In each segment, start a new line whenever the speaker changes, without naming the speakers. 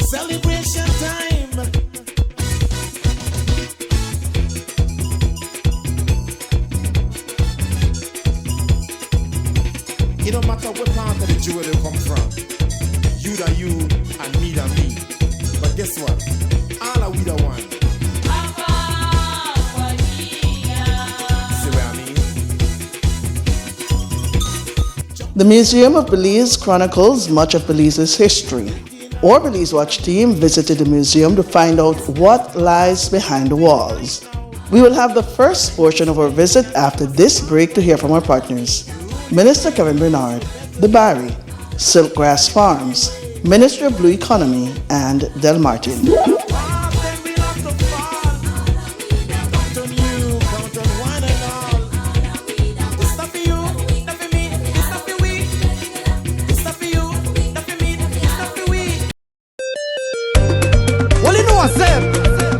Celebration time. It don't matter what part of the jewel you come from. You da you and me da me. But guess what? All are we the one. See what I mean?
The Museum of Belize chronicles much of Belize's history. Our Belize Watch team visited the museum to find out what lies behind the walls. We will have the first portion of our visit after this break to hear from our partners. Minister Kevin Bernard, the Barry, Silkgrass Farms, Ministry of Blue Economy, and Del Martin.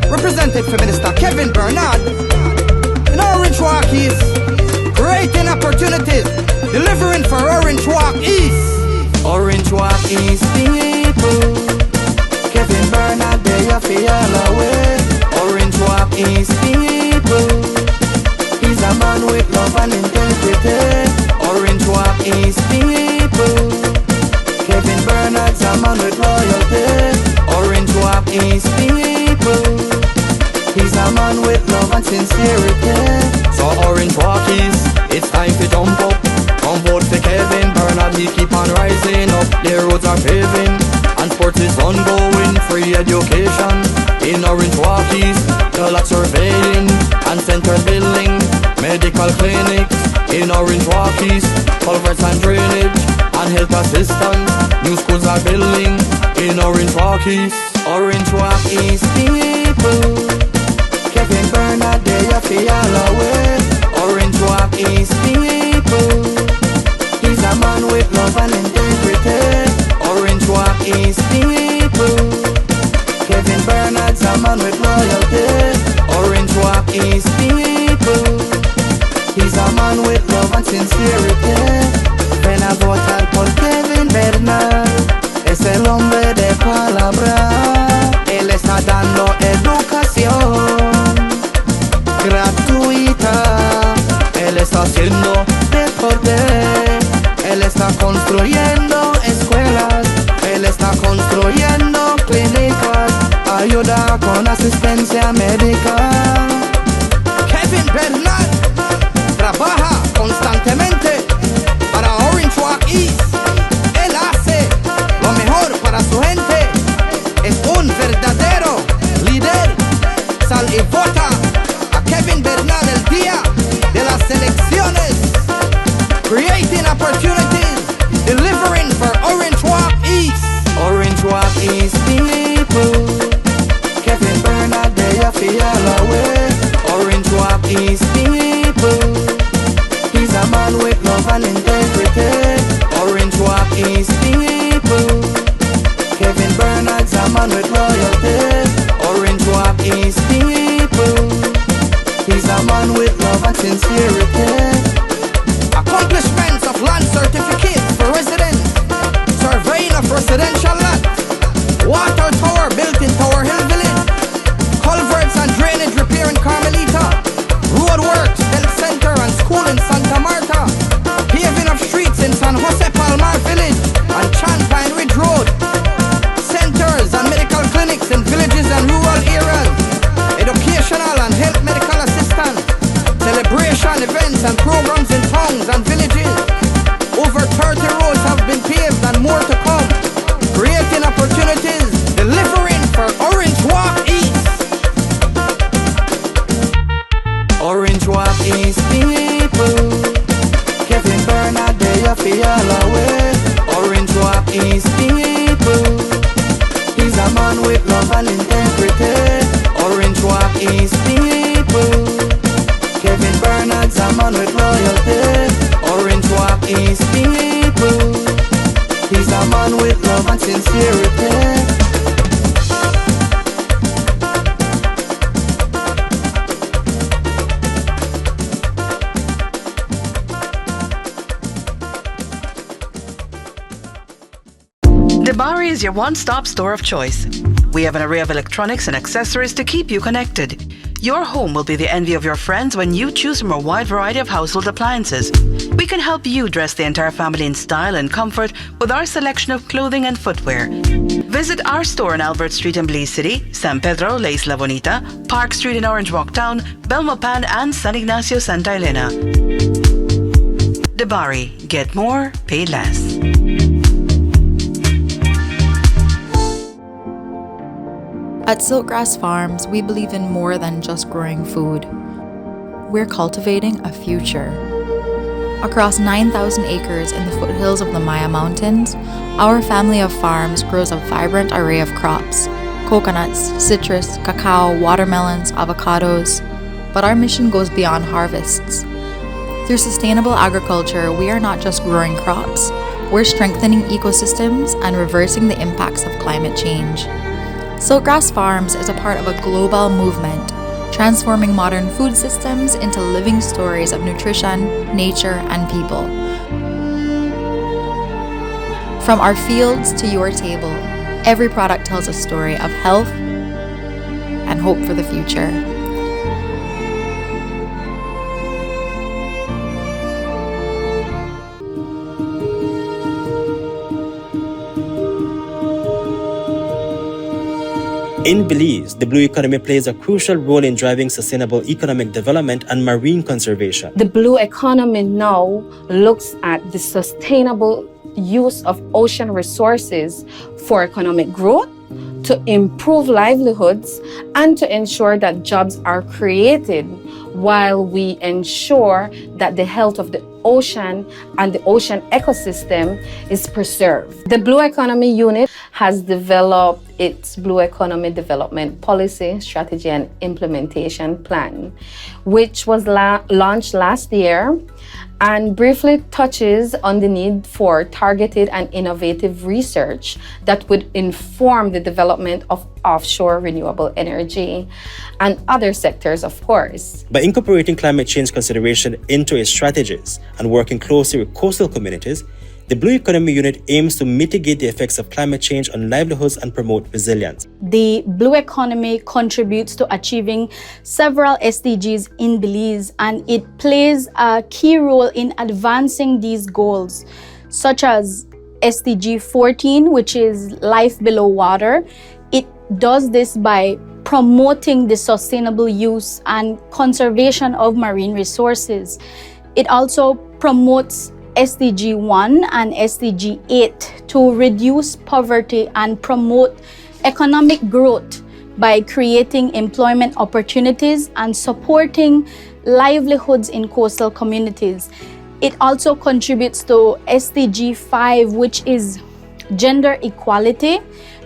Represented for Minister Kevin Bernard in Orange Walk East, creating opportunities, delivering for Orange Walk East. Orange Walk East people, Kevin Bernard, they are feel away. Orange Walk East people, he's a man with love and integrity. Orange Walk East people, Kevin Bernard's a man with loyalty. Orange Walk East people, he's a man with love and sincerity. So Orange Walk East, it's time to jump up. Come vote for Kevin Bernard, he keep on rising up. The roads are paving and sports is ongoing. Free education in Orange Walk East. The lot surveying and center building. Medical clinics in Orange Walk East. Culverts and drainage and health assistance. New schools are building in Orange Walk East. Orange Walk East people, Kevin Bernard, they are feel away. Orange Walk East people, he's a man with love and integrity. Orange Walk East people, Kevin Bernard's a man with loyalty. Orange Walk East people, he's a man with love and sincerity. Ven a votar por Kevin Bernard, es el hombre de palabra. Él está dando educación gratuita. Él está haciendo deporte. Él está construyendo escuelas. Él está construyendo clínicas. Ayuda con asistencia médica. Kevin Bernard trabaja constantemente para Orange Walk East. Él hace lo mejor para su gente. Es un verdadero líder. Sal y vota a Kevin Bernard el día de las elecciones. Creating opportunities, delivering for Orange Walk East. Orange Walk East people, Kevin Bernard, they are feel away. Orange Walk East people, he's a man with love and integrity. Orange Walk East people, Kevin Bernard's a man with loyalty. Orange Walk East people, he's a man with love and sincerity. Accomplishments of land certificates for residents. Surveying of residential lots. Water tower built in Tower Hill Village. Culverts and drainage repair in Carmelita. Roadworks, health center and school in Santa Marta. Paving of streets in San Jose Palmar Village and Champagne Ridge Road. Centers and medical clinics in villages and rural areas. Educational and health medical assistance. Celebration events and programs in towns and villages. Over 30 roads have been paved and more to come. Creating opportunities, delivering for Orange Walk East. Orange Walk East people, Kevin Bernard, they are feel away. Orange Walk East people, he's a man with love and integrity. Orange Walk East people, Kevin Bernard's a man with loyalty. Orange Walk East people, he's a man with love and sincerity.
The Debari is your one-stop store of choice. We have an array of electronics and accessories to keep you connected. Your home will be the envy of your friends when you choose from a wide variety of household appliances. We can help you dress the entire family in style and comfort with our selection of clothing and footwear. Visit our store on Albert Street in Belize City, San Pedro, La Isla Bonita, Park Street in Orange Walk Town, Belmopan, and San Ignacio, Santa Elena. Debari, get more, pay less.
At Silkgrass Farms, we believe in more than just growing food. We're cultivating a future. Across 9,000 acres in the foothills of the Maya Mountains, our family of farms grows a vibrant array of crops: coconuts, citrus, cacao, watermelons, avocados. But our mission goes beyond harvests. Through sustainable agriculture, we are not just growing crops, we're strengthening ecosystems and reversing the impacts of climate change. Silkgrass Farms is a part of a global movement, transforming modern food systems into living stories of nutrition, nature, and people. From our fields to your table, every product tells a story of health and hope for the future.
In Belize, the blue economy plays a crucial role in driving sustainable economic development and marine conservation.
The blue economy now looks at the sustainable use of ocean resources for economic growth, to improve livelihoods, and to ensure that jobs are created while we ensure that the health of the ocean and the ocean ecosystem is preserved. The Blue Economy Unit has developed its Blue Economy Development Policy, Strategy, and Implementation Plan, which was launched last year and briefly touches on the need for targeted and innovative research that would inform the development of offshore renewable energy and other sectors, of course.
By incorporating climate change consideration into its strategies and working closely with coastal communities, the Blue Economy Unit aims to mitigate the effects of climate change on livelihoods and promote resilience.
The Blue Economy contributes to achieving several SDGs in Belize, and it plays a key role in advancing these goals, such as SDG 14, which is life below water. It does this by promoting the sustainable use and conservation of marine resources. It also promotes SDG 1 and SDG 8 to reduce poverty and promote economic growth by creating employment opportunities and supporting livelihoods in coastal communities. It also contributes to SDG 5, which is gender equality,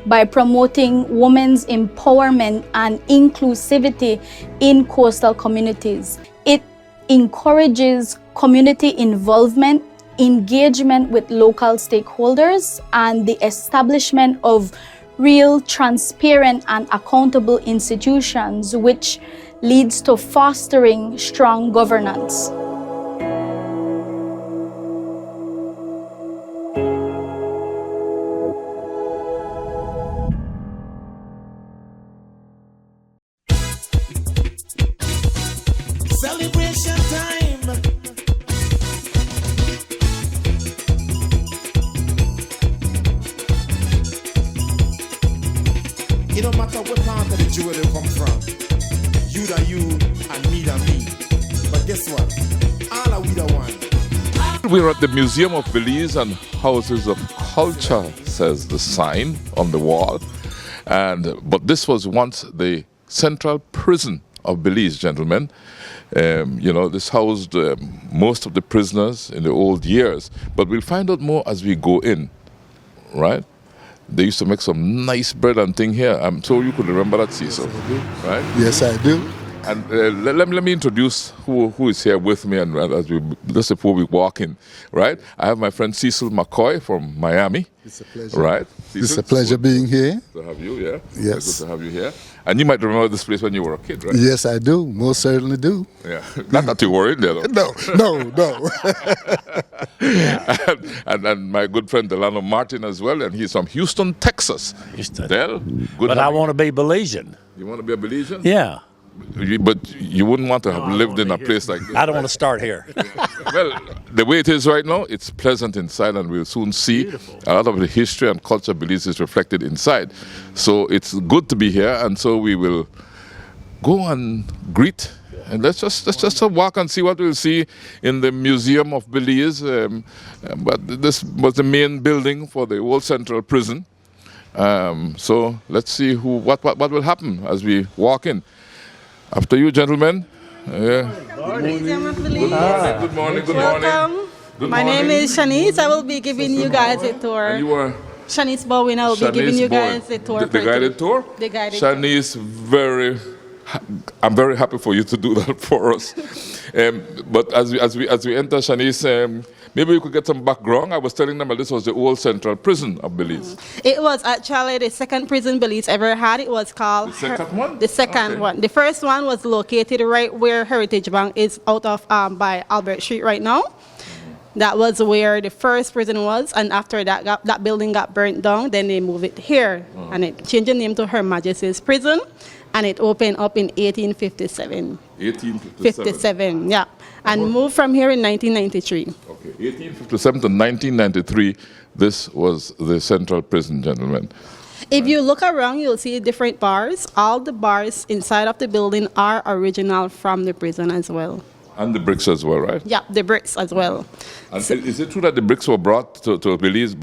by promoting women's empowerment and inclusivity in coastal communities. It encourages community involvement, engagement with local stakeholders, and the establishment of real, transparent, and accountable institutions, which leads to fostering strong governance.
Celebration time. It don't matter what part of the jewel they come from. You da you and me da me. But guess what? All are we the one.
We're at the Museum of Belize and Houses of Culture, says the sign on the wall. But this was once the central prison of Belize, gentlemen. This housed most of the prisoners in the old years. But we'll find out more as we go in, right? They used to make some nice bread and thing here. I'm sure you could remember that, Cecil, right?
Yes, I do.
And let me introduce who is here with me, and as we just before we walk in, right? I have my friend Cecil McCoy from Miami.
It's a pleasure.
Right?
It's
Cecil,
a pleasure being here.
to have you, yeah.
Yes.
Good to have you here. And you might remember this place when you were a kid, right?
Yes, I do. Most certainly do.
Yeah. Not that you were in there, though.
No.
and my good friend Delano Martin as well, and he's from Houston, Texas.
Houston.
Del, good.
But I want to be Belizean.
You want to be a Belizean?
Yeah.
But you wouldn't want to have lived in a place like this.
I don't want to start here.
Well, the way it is right now, it's pleasant inside, and we'll soon see a lot of the history and culture of Belize is reflected inside. So it's good to be here, and so we will go and greet. And let's just walk and see what we'll see in the Museum of Belize. But this was the main building for the old central prison. So let's see what will happen as we walk in. After you, gentlemen.
Museum of Belize.
Good morning.
Welcome. My name is Shanice. I will be giving you guys a tour.
And you are
Shanice Bowen. I will be giving you guys a tour.
The guided tour?
The guided
Shanice, I'm very happy for you to do that for us. But as we enter, Shanice, maybe we could get some background. I was telling them that this was the old central prison of Belize.
It was actually the second prison Belize ever had. It was called...
The second one?
The second one. The first one was located right where Heritage Bank is out of by Albert Street right now. That was where the first prison was, and after that, that building got burnt down. Then they moved it here, and it changed the name to Her Majesty's Prison, and it opened up in 1857.
1857?
Yeah, and moved from here in 1993.
Okay, 1857 to 1993, this was the central prison, gentlemen.
If you look around, you'll see different bars. All the bars inside of the building are original from the prison as well.
And the bricks as well, right?
Yeah, the bricks as well.
And so, is it true that the bricks were brought to Belize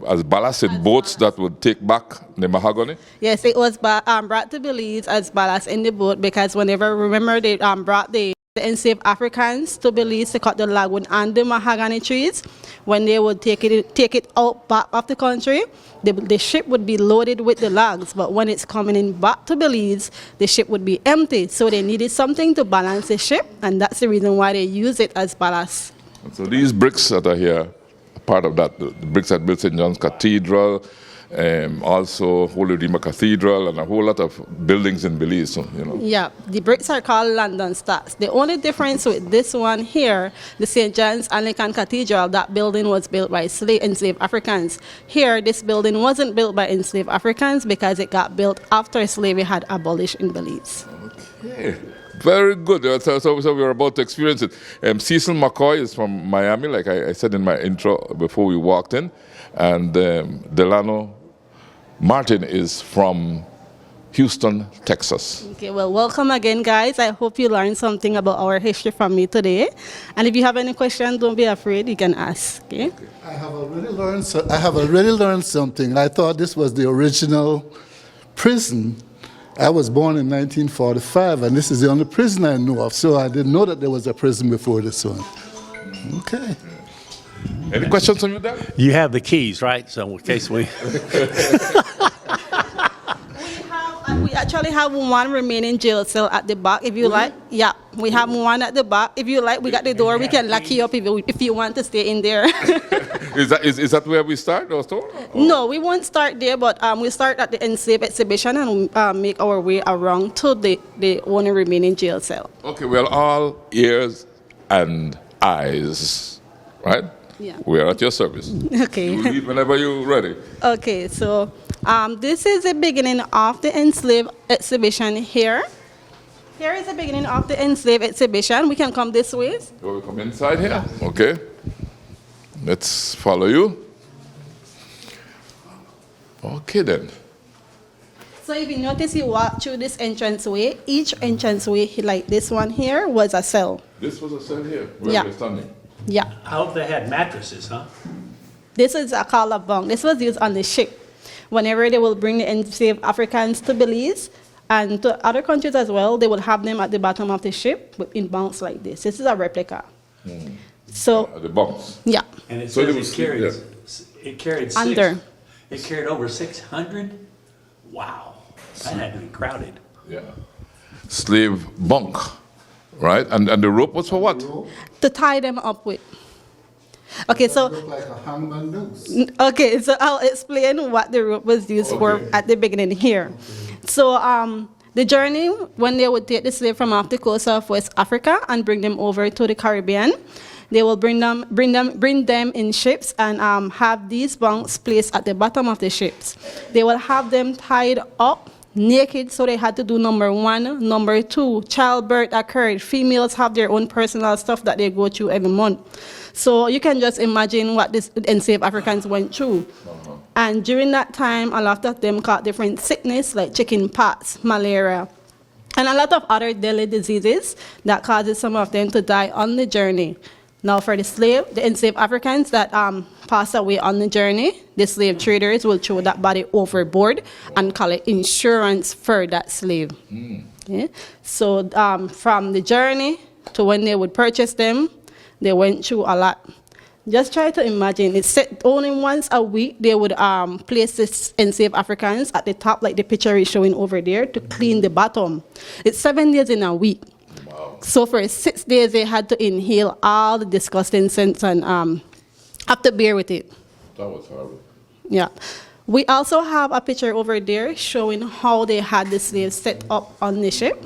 as ballast in boats that would take back the mahogany?
Yes, it was brought to Belize as ballast in the boat because remember they brought the enslaved Africans to Belize to cut the logwood and the mahogany trees. When they would take it out back of the country, the ship would be loaded with the logs, but when it's coming in back to Belize, the ship would be empty. So they needed something to balance the ship, and that's the reason why they use it as ballast.
And so these bricks that are here, part of that, the bricks that built St. John's Cathedral, also Holy Redeemer Cathedral, and a whole lot of buildings in Belize. So,
Yeah, the bricks are called London stacks. The only difference with this one here, the St. John's Anglican Cathedral, that building was built by enslaved Africans. Here, this building wasn't built by enslaved Africans because it got built after slavery had abolished in Belize.
Okay. Very good. So we're about to experience it. Cecil McCoy is from Miami, like I said in my intro before we walked in. And Delano Martin is from Houston, Texas.
Okay, well, welcome again, guys. I hope you learned something about our history from me today. And if you have any questions, don't be afraid. You can ask. Okay?
I have already learned something. I thought this was the original prison. I was born in 1945, and this is the only prison I know of. So I didn't know that there was a prison before this one. Okay.
Any questions from you, Dan?
You have the keys, right? So in case we...
We actually have one remaining jail cell at the back. If you like, yeah, we have one at the back. If you like, we got the door. We can lock you up if you want to stay in there.
Is that where we start or store?
No, we won't start there, but we start at the enslaved exhibition and make our way around to the only remaining jail cell.
Okay, well, all ears and eyes, right?
Yeah.
We are at your service.
Okay.
You leave whenever you're ready.
Okay, so this is the beginning of the enslaved exhibition here. Here is the beginning of the enslaved exhibition. We can come this way.
So we come inside here? Okay. Let's follow you. Okay then.
So if you notice, you walk through this entranceway. Each entranceway, like this one here, was a cell.
This was a cell here where
Yeah.
we're standing.
Yeah.
I hope they had mattresses, huh?
This is a collar bunk. This was used on the ship. Whenever they will bring the enslaved Africans to Belize and to other countries as well, they will have them at the bottom of the ship in bunks like this. This is a replica. So
The bunks.
yeah.
And it
So
says
they will
it carried six.
Under.
It carried over 600? Wow. That had to be crowded.
Yeah. slave bunk, right? And the rope was for what?
To tie them up with. Okay, so
Look like a hangman noose.
okay, so I'll explain what the rope was used for at the beginning here. So the journey, when they would take the slave from off the coast of West Africa and bring them over to the Caribbean, they will bring them in ships and have these bunks placed at the bottom of the ships. They will have them tied up naked, so they had to do number one. Number two, childbirth occurred. Females have their own personal stuff that they go through every month. So you can just imagine what these enslaved Africans went through. And during that time, a lot of them caught different sickness like chicken pox, malaria, and a lot of other deadly diseases that causes some of them to die on the journey. Now for the enslaved Africans that passed away on the journey, the slave traders will throw that body overboard and collect insurance for that slave. Okay? So from the journey to when they would purchase them, they went through a lot. Just try to imagine, it's set only once a week they would place the enslaved Africans at the top, like the picture is showing over there, to clean the bottom. It's 7 days in a week. Wow. So for 6 days they had to inhale all the disgusting scents and have to bear with it.
That was horrible.
Yeah. We also have a picture over there showing how they had the slaves set up on the ship.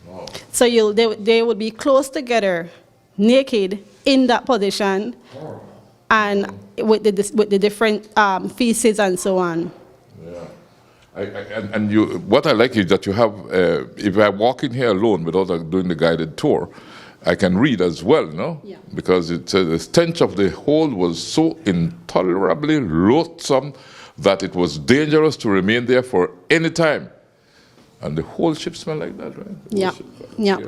Wow. So they would be close together, naked, in that position, and with the different feces and so on.
Yeah, and what I like is that you have. If I walk in here alone without doing the guided tour, I can read as well, no? Yeah. Because it says the stench of the hold was so intolerably loathsome that it was dangerous to remain there for any time. And the whole ship smelled like that, right?
Yeah. Yeah.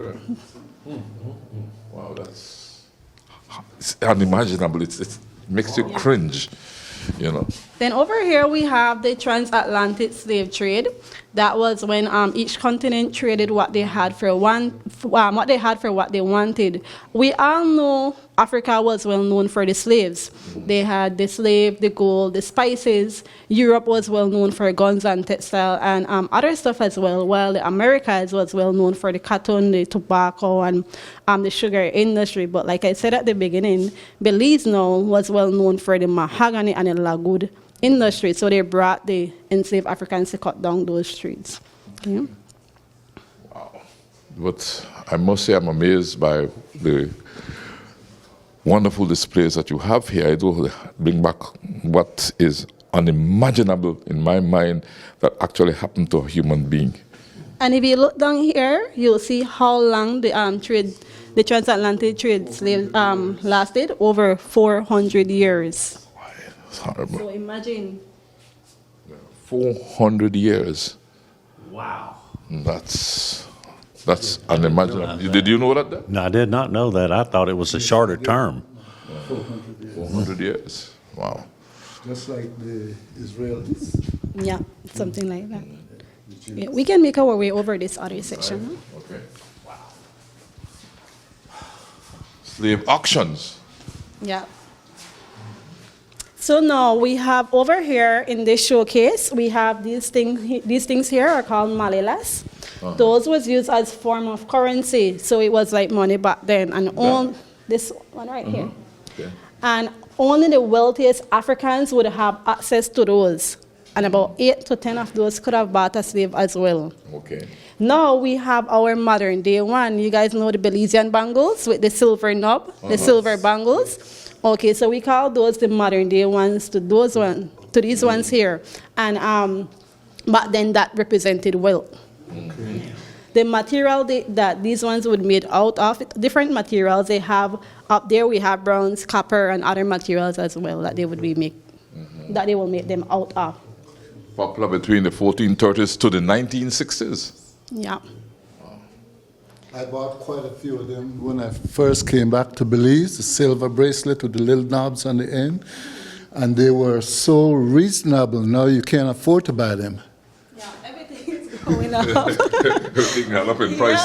Wow, it's unimaginable. It makes you cringe, you know.
Then over here we have the transatlantic slave trade. That was when each continent traded what they had for what they wanted. We all know Africa was well known for the slaves. They had the slave, the gold, the spices. Europe was well known for guns and textile and other stuff as well. While the Americas was well known for the cotton, the tobacco, and the sugar industry. But like I said at the beginning, Belize now was well known for the mahogany and the lagoon industry, so they brought the enslaved Africans to cut down those trees. Okay.
Wow. But I must say I'm amazed by the wonderful displays that you have here. I do bring back what is unimaginable in my mind that actually happened to a human being.
And if you look down here, you'll see how long the transatlantic trade slave lasted, over 400 years.
It's horrible.
So imagine.
400 years.
Wow.
That's unimaginable. Did you know that?
No, I did not know that. I thought it was a shorter term.
400 years. Wow.
Just like the Israelis.
Yeah, something like that. Yeah, we can make our way over this other section.
Okay. Wow. Slave auctions.
Yeah. So now we have over here in this showcase, we have these things here are called malelas. Those was used as form of currency. So it was like money back then. And this one right here. Okay. And only the wealthiest Africans would have access to those. And about 8 to 10 of those could have bought a slave as well.
Okay.
Now we have our modern day one. You guys know the Belizean bangles with the silver knob, the silver bangles. Okay, so we call those the modern day ones to these ones here. And but then that represented wealth. Okay. The material that these ones would made out of, different materials they have up there. We have bronze, copper, and other materials as well that they would be that they will make them out of.
Popular between the 1430s to the 1960s.
Yeah.
I bought quite a few of them when I first came back to Belize, the silver bracelet with the little knobs on the end. And they were so reasonable, now you can't afford to buy them. Yeah, everything is going up.
Everything got up in price.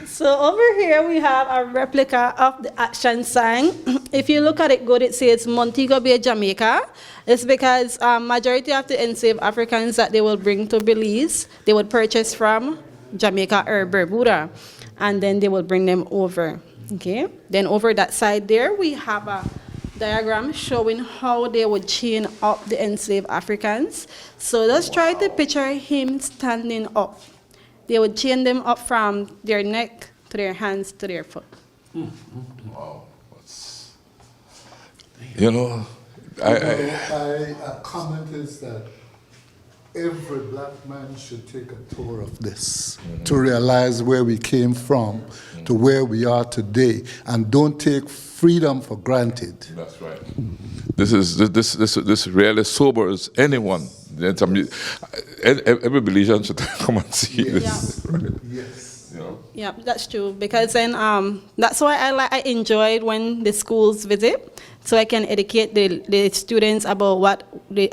So So over here we have a replica of the action sign. If you look at it good, it says Montego Bay, Jamaica. It's because majority of the enslaved Africans that they will bring to Belize, they would purchase from Jamaica or Bermuda, and then they will bring them over. Okay. Then over that side there, we have a diagram showing how they would chain up the enslaved Africans. So let's try to picture him standing up. They would chain them up from their neck to their hands to their foot.
Wow. You know,
a comment is that every black man should take a tour of this to realize where we came from to where we are today, and don't take freedom for granted.
That's right. This really sobers anyone. Every Belizean should come and see this.
Yeah.
Right?
Yes.
You know?
Yeah, that's true. Because then that's why I enjoyed when the schools visit, so I can educate the students about what the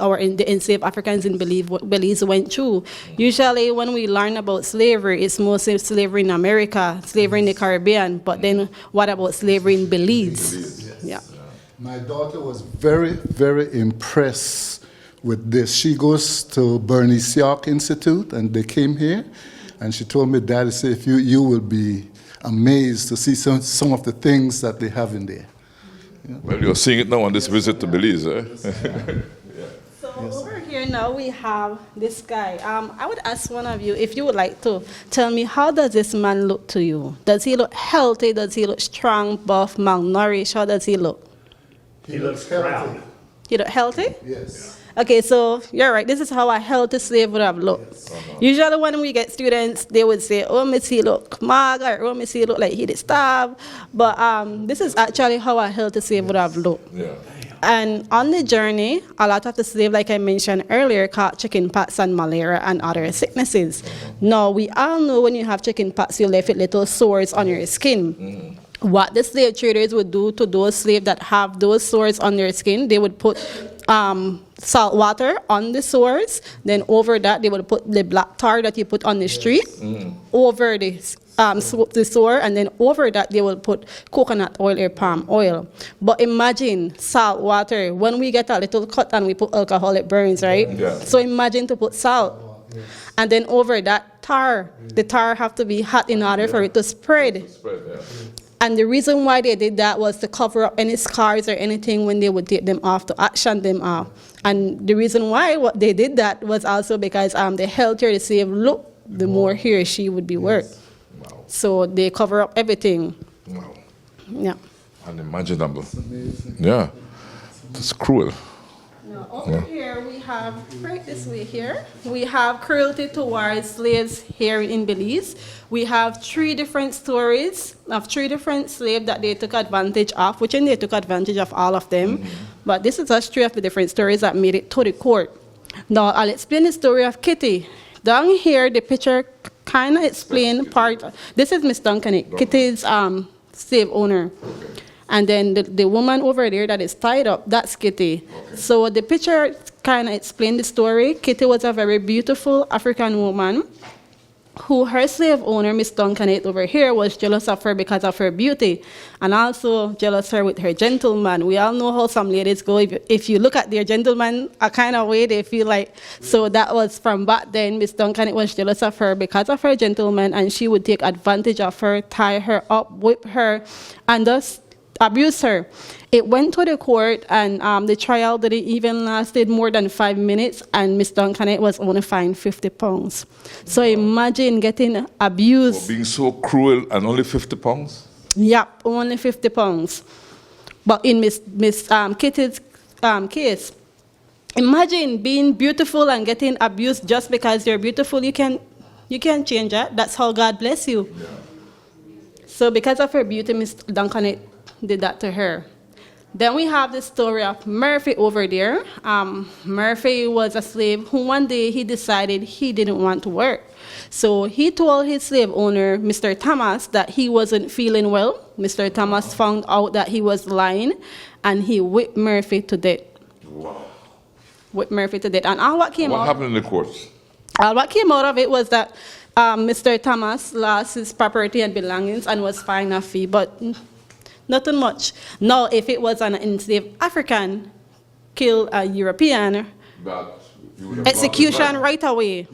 enslaved Africans in Belize went through. Usually when we learn about slavery, it's mostly slavery in America, slavery in the Caribbean, but then what about slavery in Belize?
Yes.
Yeah.
My daughter was very, very impressed with this. She goes to Bernice York Institute, and they came here, and she told me, Daddy, say, if you will be amazed to see some of the things that they have in there. Yeah.
Well, you're seeing it now on this visit to Belize, eh?
So over here now we have this guy. I would ask one of you if you would like to tell me, how does this man look to you? Does he look healthy? Does he look strong, buff, malnourished? How does he look?
He looks healthy.
He look healthy?
Yes.
Okay, so you're right. This is how a healthy slave would have looked.
Yes.
Usually when we get students, they would say, oh, Miss, he look mager, oh, Miss, he look like he did starve. But this is actually how a healthy slave would have looked.
Yeah.
And on the journey, a lot of the slaves, like I mentioned earlier, caught chicken pox and malaria and other sicknesses. Now, we all know when you have chicken pox, you're left with little sores on your skin. What the slave traders would do to those slaves that have those sores on their skin, they would put salt water on the sores. Then over that, they would put the black tar that you put on the street over the sore, and then over that they will put coconut oil or palm oil. But imagine salt water. When we get a little cut and we put alcohol, it burns, right?
Yeah.
So imagine to put salt. And then over that tar, the tar have to be hot in order for it to spread. And the reason why they did that was to cover up any scars or anything when they would take them off, to action them off. And the reason why what they did that was also because the healthier the slave looked, the more he or she would be worth.
Wow.
So they cover up everything.
Wow.
Yeah.
Unimaginable. Yeah. It's cruel.
Now, over here we have, right this way here, we have cruelty towards slaves here in Belize. We have 3 different stories of 3 different slaves that they took advantage of, which they took advantage of all of them. But this is just 3 of the different stories that made it to the court. Now, I'll explain the story of Kitty. Down here, the picture kind of explains part. This is Miss Duncan, Kitty's slave owner. And then the woman over there that is tied up, that's Kitty. So the picture kind of explained the story. Kitty was a very beautiful African woman who her slave owner, Miss Duncan over here, was jealous of her because of her beauty, and also jealous her with her gentleman. We all know how some ladies go. If you look at their gentleman, a kind of way they feel like. So that was from back then. Miss Duncan was jealous of her because of her gentleman, and she would take advantage of her, tie her up, whip her, and thus abuse her. It went to the court, and the trial didn't even lasted more than 5 minutes, and Miss Duncan was only fined £50. So imagine getting abused.
For being so cruel and only £50?
Yep, only £50. But in Miss Kitty's case, imagine being beautiful and getting abused just because you're beautiful. You can't change that. That's how God bless you.
Yeah.
So because of her beauty, Miss Duncan did that to her. Then we have the story of Murphy over there. Murphy was a slave who one day he decided he didn't want to work. So he told his slave owner, Mr. Thomas, that he wasn't feeling well. Mr. Thomas found out that he was lying, and he whipped Murphy to death.
Wow.
Whipped Murphy to death. And all what came
What
out...
happened in the courts?
What came out of it was that Mr. Thomas lost his property and belongings and was fined a fee, but nothing much. Now, if it was an enslaved African kill a European, execution right away.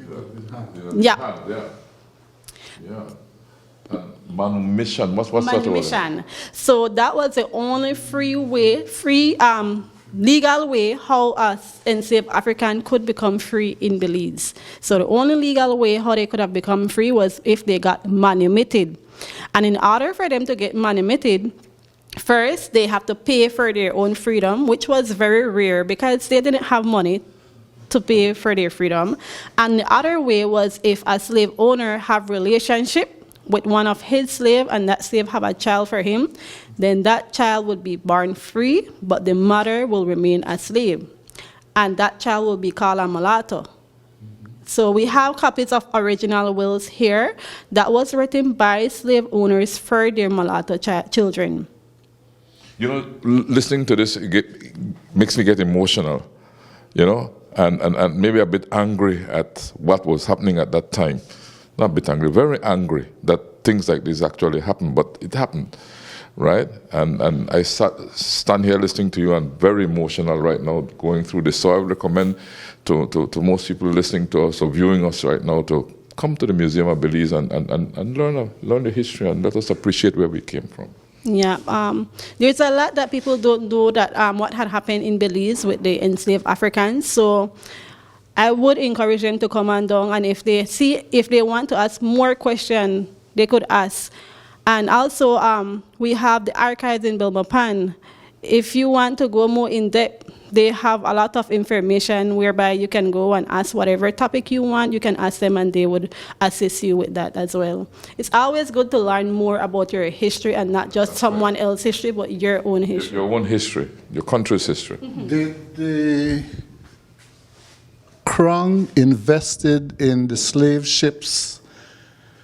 Yeah.
And manumission, what's that?
Manumission. So that was the only legal way how us enslaved African could become free in Belize. So the only legal way how they could have become free was if they got manumitted. And in order for them to get manumitted, first they have to pay for their own freedom, which was very rare because they didn't have money to pay for their freedom. And the other way was if a slave owner have relationship with one of his slave and that slave have a child for him, then that child would be born free, but the mother will remain a slave. And that child will be called a mulatto. So we have copies of original wills here that was written by slave owners for their mulatto children.
You know, listening to this makes me get emotional, you know, and maybe a bit angry at what was happening at that time. Not a bit angry, very angry that things like this actually happened, but it happened, right? And I stand here listening to you and very emotional right now going through this. So I would recommend to most people listening to us or viewing us right now to come to the Museum of Belize and learn the history and let us appreciate where we came from.
Yeah, there's a lot that people don't know that what had happened in Belize with the enslaved Africans. So I would encourage them to come on down, and if they want to ask more questions, they could ask. And also, we have the archives in Belmopan. If you want to go more in depth, they have a lot of information whereby you can go and ask whatever topic you want. You can ask them and they would assist you with that as well. It's always good to learn more about your history and not just someone else's history, but your own history.
Your own history, your country's history.
Did the Crown invested in the slave ships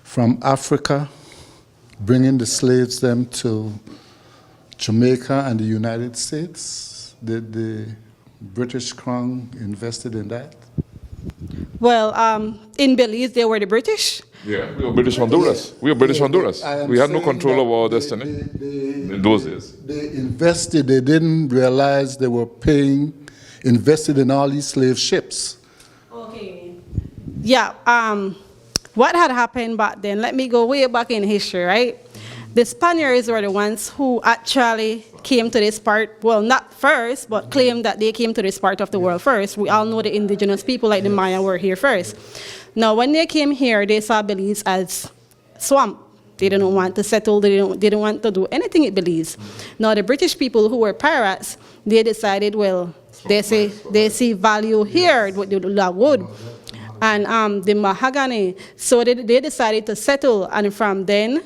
from Africa, bringing the slaves them to Jamaica and the United States? Did the British Crown invested in that?
Well, in Belize, they were the British.
Yeah, we were British Honduras. We were British Honduras. We had no control over our destiny in those days.
They invested, they didn't realize they were invested in all these slave ships.
Okay. Yeah, what had happened back then, let me go way back in history, right? The Spaniards were the ones who actually came to this part, well, not first, but claimed that they came to this part of the world first. We all know the indigenous people like the Maya were here first. Now, when they came here, they saw Belize as swamp. They didn't want to settle, they didn't want to do anything in Belize. Now, the British people who were pirates, they decided, well, they see value here with the logwood and the mahogany. So they decided to settle, and from then,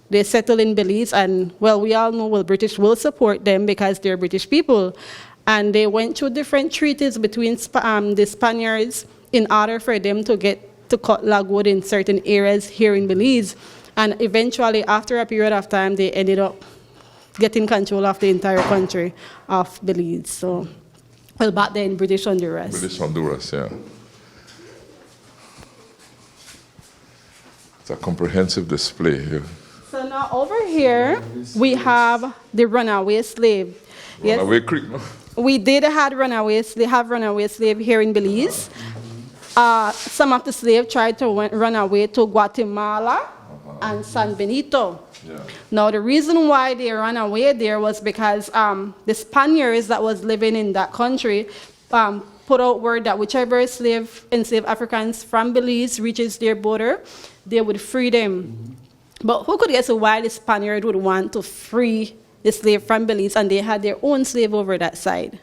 they settled in Belize, and, well, we all know, well, British will support them because they're British people. And they went through different treaties between the Spaniards in order for them to get to cut logwood in certain areas here in Belize. And eventually, after a period of time, they ended up getting control of the entire country of Belize. So, well, back then, British Honduras.
British Honduras, yeah. It's a comprehensive display here.
So now over here, we have the runaway slave.
Runaway Creek, no?
We did have runaway slave here in Belize. Some of the slaves tried to run away to Guatemala and San Benito. Yeah. Now, the reason why they ran away there was because the Spaniards that was living in that country put out word that whichever enslaved Africans from Belize reaches their border, they would free them. But who could guess why the Spaniard would want to free the slave from Belize, and they had their own slave over that side?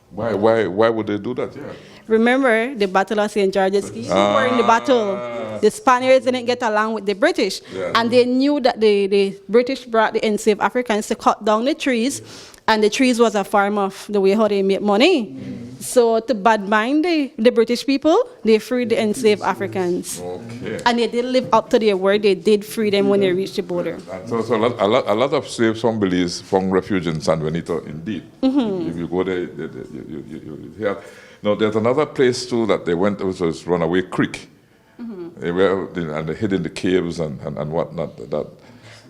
Why would they do that? Yeah.
Remember the Battle of St. George's Key? Who were in the battle? The Spaniards didn't get along with the British, and they knew that the British brought the enslaved Africans to cut down the trees, and the trees was a form of the way how they make money. So to bad mind the British people, they freed the enslaved Africans. Okay. And they did live up to their word. They did free them when they reached the border.
So a lot of slaves from Belize found refuge in San Benito, indeed. Mm-hmm. If you go there, you hear. Now, there's another place, too, that they went, which was Runaway Creek. Mm-hmm. And they hid in the caves and whatnot.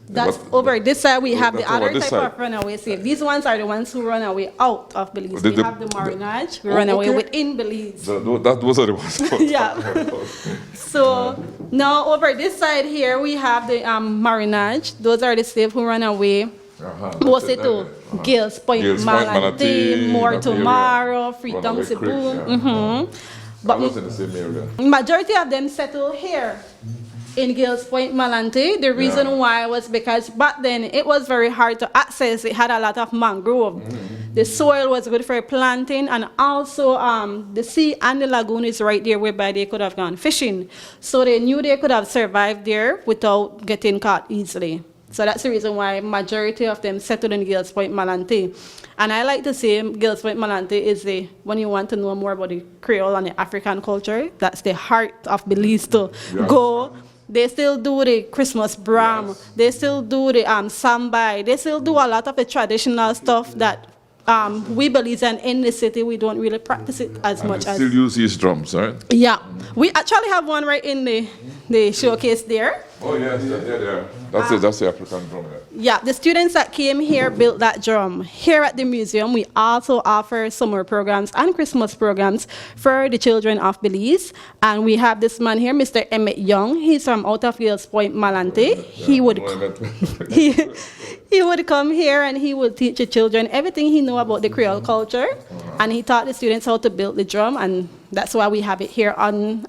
That's over this side. We have the
That's
other
over this
type
side.
of runaway slave. These ones are the ones who run away out of Belize.
The-
We
the-
have the marinage. We
Oh,
run away
okay.
within Belize.
Those are the ones.
Yeah. So now over this side here, we have the marinage. Those are the slaves who run away. Mostly to Gales Point,
Gales Point,
Malate,
Manatee,
More
that
Tomorrow,
area.
Freedom
Runaway
Cebu.
Creek, yeah.
But
I was in the same area.
majority of them settled here in Gales Point, Malante. The reason why was because back then it was very hard to access. It had a lot of mangrove. The soil was good for planting, and also the sea and the lagoon is right there whereby they could have gone fishing. So they knew they could have survived there without getting caught easily. So that's the reason why majority of them settled in Gales Point, Malante. And I like to say Gales Point, Malante is when you want to know more about the Creole and the African culture, that's the heart of Belize to go. They still do the Christmas bram. They still do the sambai. They still do a lot of the traditional stuff that we Belizean in the city, we don't really practice it as much as.
Still use these drums, right?
Yeah. We actually have one right in the showcase there.
Oh yes, yeah. That's the African drum.
Yeah, the students that came here built that drum. Here at the museum, we also offer summer programs and Christmas programs for the children of Belize. And we have this man here, Mr. Emmett Young. He's from out of Gales Point, Malante. He would come here and he would teach the children everything he knew about the Creole culture. And he taught the students how to build the drum, and that's why we have it here on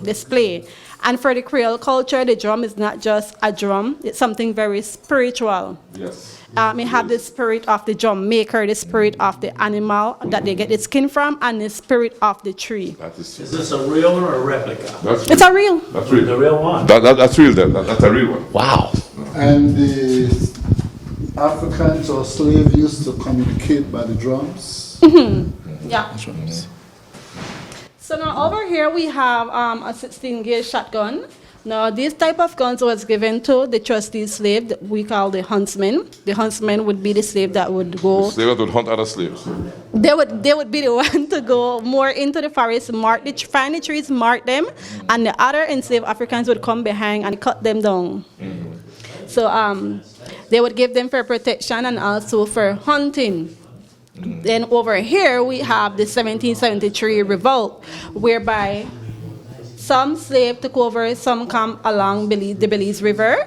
display. And for the Creole culture, the drum is not just a drum, it's something very spiritual.
Yes.
It have the spirit of the drum maker, the spirit of the animal that they get the skin from, and the spirit of the tree.
Is this a real one or a replica?
It's a real.
That's real.
The real one.
That's real. That's a real one.
Wow.
And the Africans or slaves used to communicate by the drums.
Yeah. So now over here we have a 16-gauge shotgun. Now this type of guns was given to the trustee slave that we call the huntsman. The huntsman would be the slave that would go.
Slaves would hunt other slaves.
They would be the one to go more into the forest, find the trees, mark them, and the other enslaved Africans would come behind and cut them down. So they would give them for protection and also for hunting. Then over here we have the 1773 revolt, whereby some slaves took over, some come along the Belize River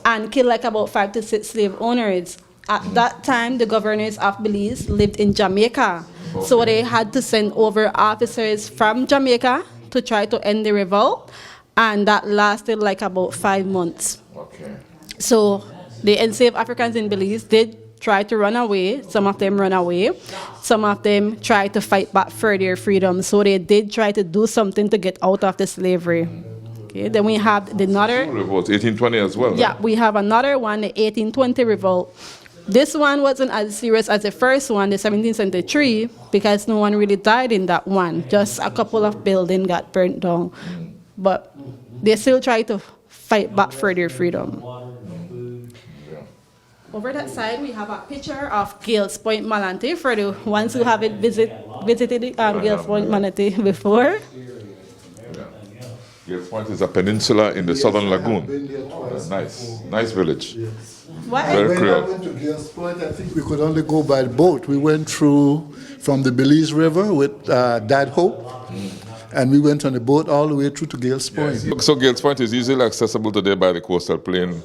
and killed like about 5 to 6 slave owners. At that time, the governors of Belize lived in Jamaica. So they had to send over officers from Jamaica to try to end the revolt. And that lasted like about 5 months.
Okay.
So the enslaved Africans in Belize did try to run away. Some of them run away. Some of them tried to fight back for their freedom. So they did try to do something to get out of the slavery. Okay. Then we have another
revolt, 1820 as well.
Yeah, we have another one, the 1820 revolt. This one wasn't as serious as the first one, the 1773, because no one really died in that one. Just a couple of buildings got burnt down. But they still try to fight back for their freedom. Over that side, we have a picture of Gales Point, Malante, for the ones who haven't visited Gales Point, Malante before.
Gales Point is a peninsula in the southern lagoon. Nice village. Very
When I
Creole.
went to Gales Point, I think we could only go by boat. We went through from the Belize River with Dad Hope, and we went on a boat all the way through to Gales Point.
So Gales Point is easily accessible today by the coastal plain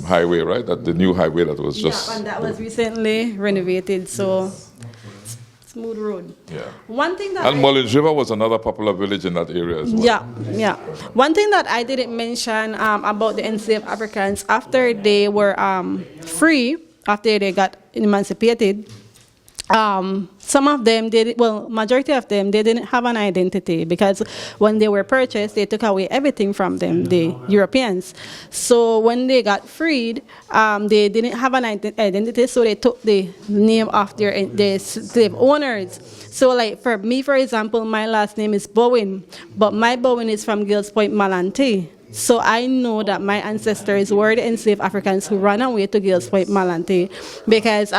highway, right? That the new highway that was just.
Yeah, and that was recently renovated, so smooth road.
Yeah.
One thing that
And Mullins River was another popular village in that area as well.
Yeah. One thing that I didn't mention about the enslaved Africans, after they were free, after they got emancipated, some of them majority of them, they didn't have an identity, because when they were purchased, they took away everything from them, the Europeans. So when they got freed, they didn't have an identity, so they took the name of their slave owners. So like for me, for example, my last name is Bowen, but my Bowen is from Gales Point, Malante. So I know that my ancestors were the enslaved Africans who ran away to Gales Point, Malante, because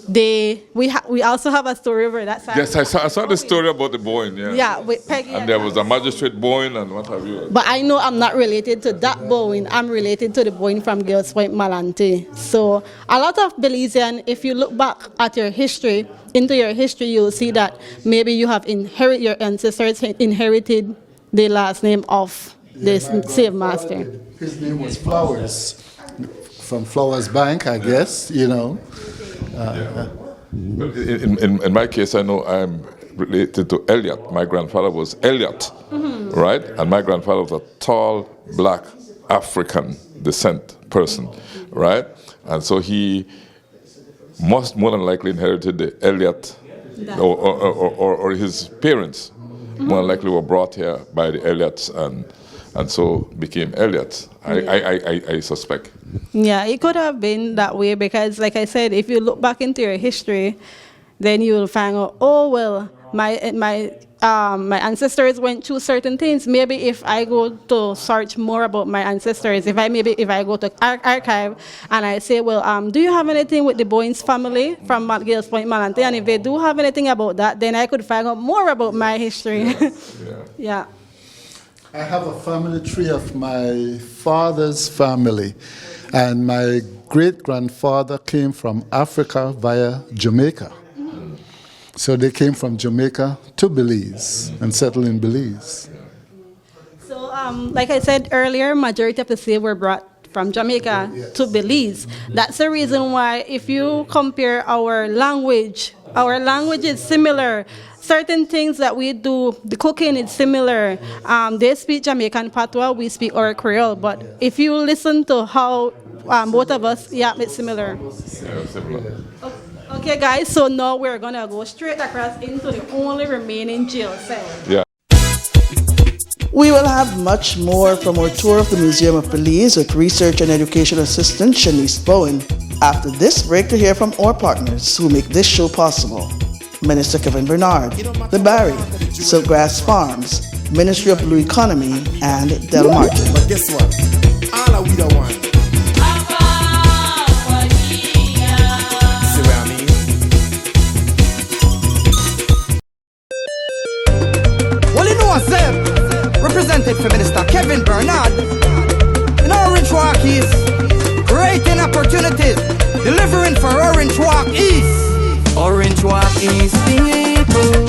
we also have a story where that's
Yes, I saw the story about the Boeing, yeah.
Yeah, with Peggy.
And there was a magistrate Boeing and what have you.
But I know I'm not related to that Boeing. I'm related to the Boeing from Girls Point, Malante. So a lot of Belizean, if you look back at your history, you'll see that maybe you have your ancestors inherited the last name of the slave master.
His name was Flowers, from Flowers Bank, I guess, you know.
In my case, I know I'm related to Elliot. My grandfather was Elliot, right? And my grandfather was a tall, black, African descent person, right? And so he must more than likely inherited the Elliot, or his parents more than likely were brought here by the Elliots and so became Elliots. I suspect.
Yeah, it could have been that way because, like I said, if you look back into your history, then you will find out, oh well, my ancestors went through certain things. Maybe if I go to search more about my ancestors, if I go to archive and I say, well, do you have anything with the Boynes family from Girls Point, Malante? And if they do have anything about that, then I could find out more about my history. Yeah.
I have a family tree of my father's family, and my great-grandfather came from Africa via Jamaica. So they came from Jamaica to Belize and settled in Belize.
So, like I said earlier, majority of the slaves were brought from Jamaica to Belize. That's the reason why, if you compare our language is similar. Certain things that we do, the cooking is similar. They speak Jamaican patois, we speak our Creole. But if you listen to how both of us, it's similar.
Yeah, similar.
Okay, guys, so now we're going to go straight across into the only remaining jail cell.
Yeah.
We will have much more from our tour of the Museum of Belize with Research and Education Assistant Shanice Bowen after this break to hear from our partners who make this show possible. Minister Kevin Bernard, The Barry, Silkgrass Farms, Ministry of Blue Economy, and Del Martin.
But guess what? All are we the one. See what I mean?
Well, you know what's up? Represented for Minister Kevin Bernard in Orange Walk East, creating opportunities, delivering for Orange Walk East. Orange Walk East people,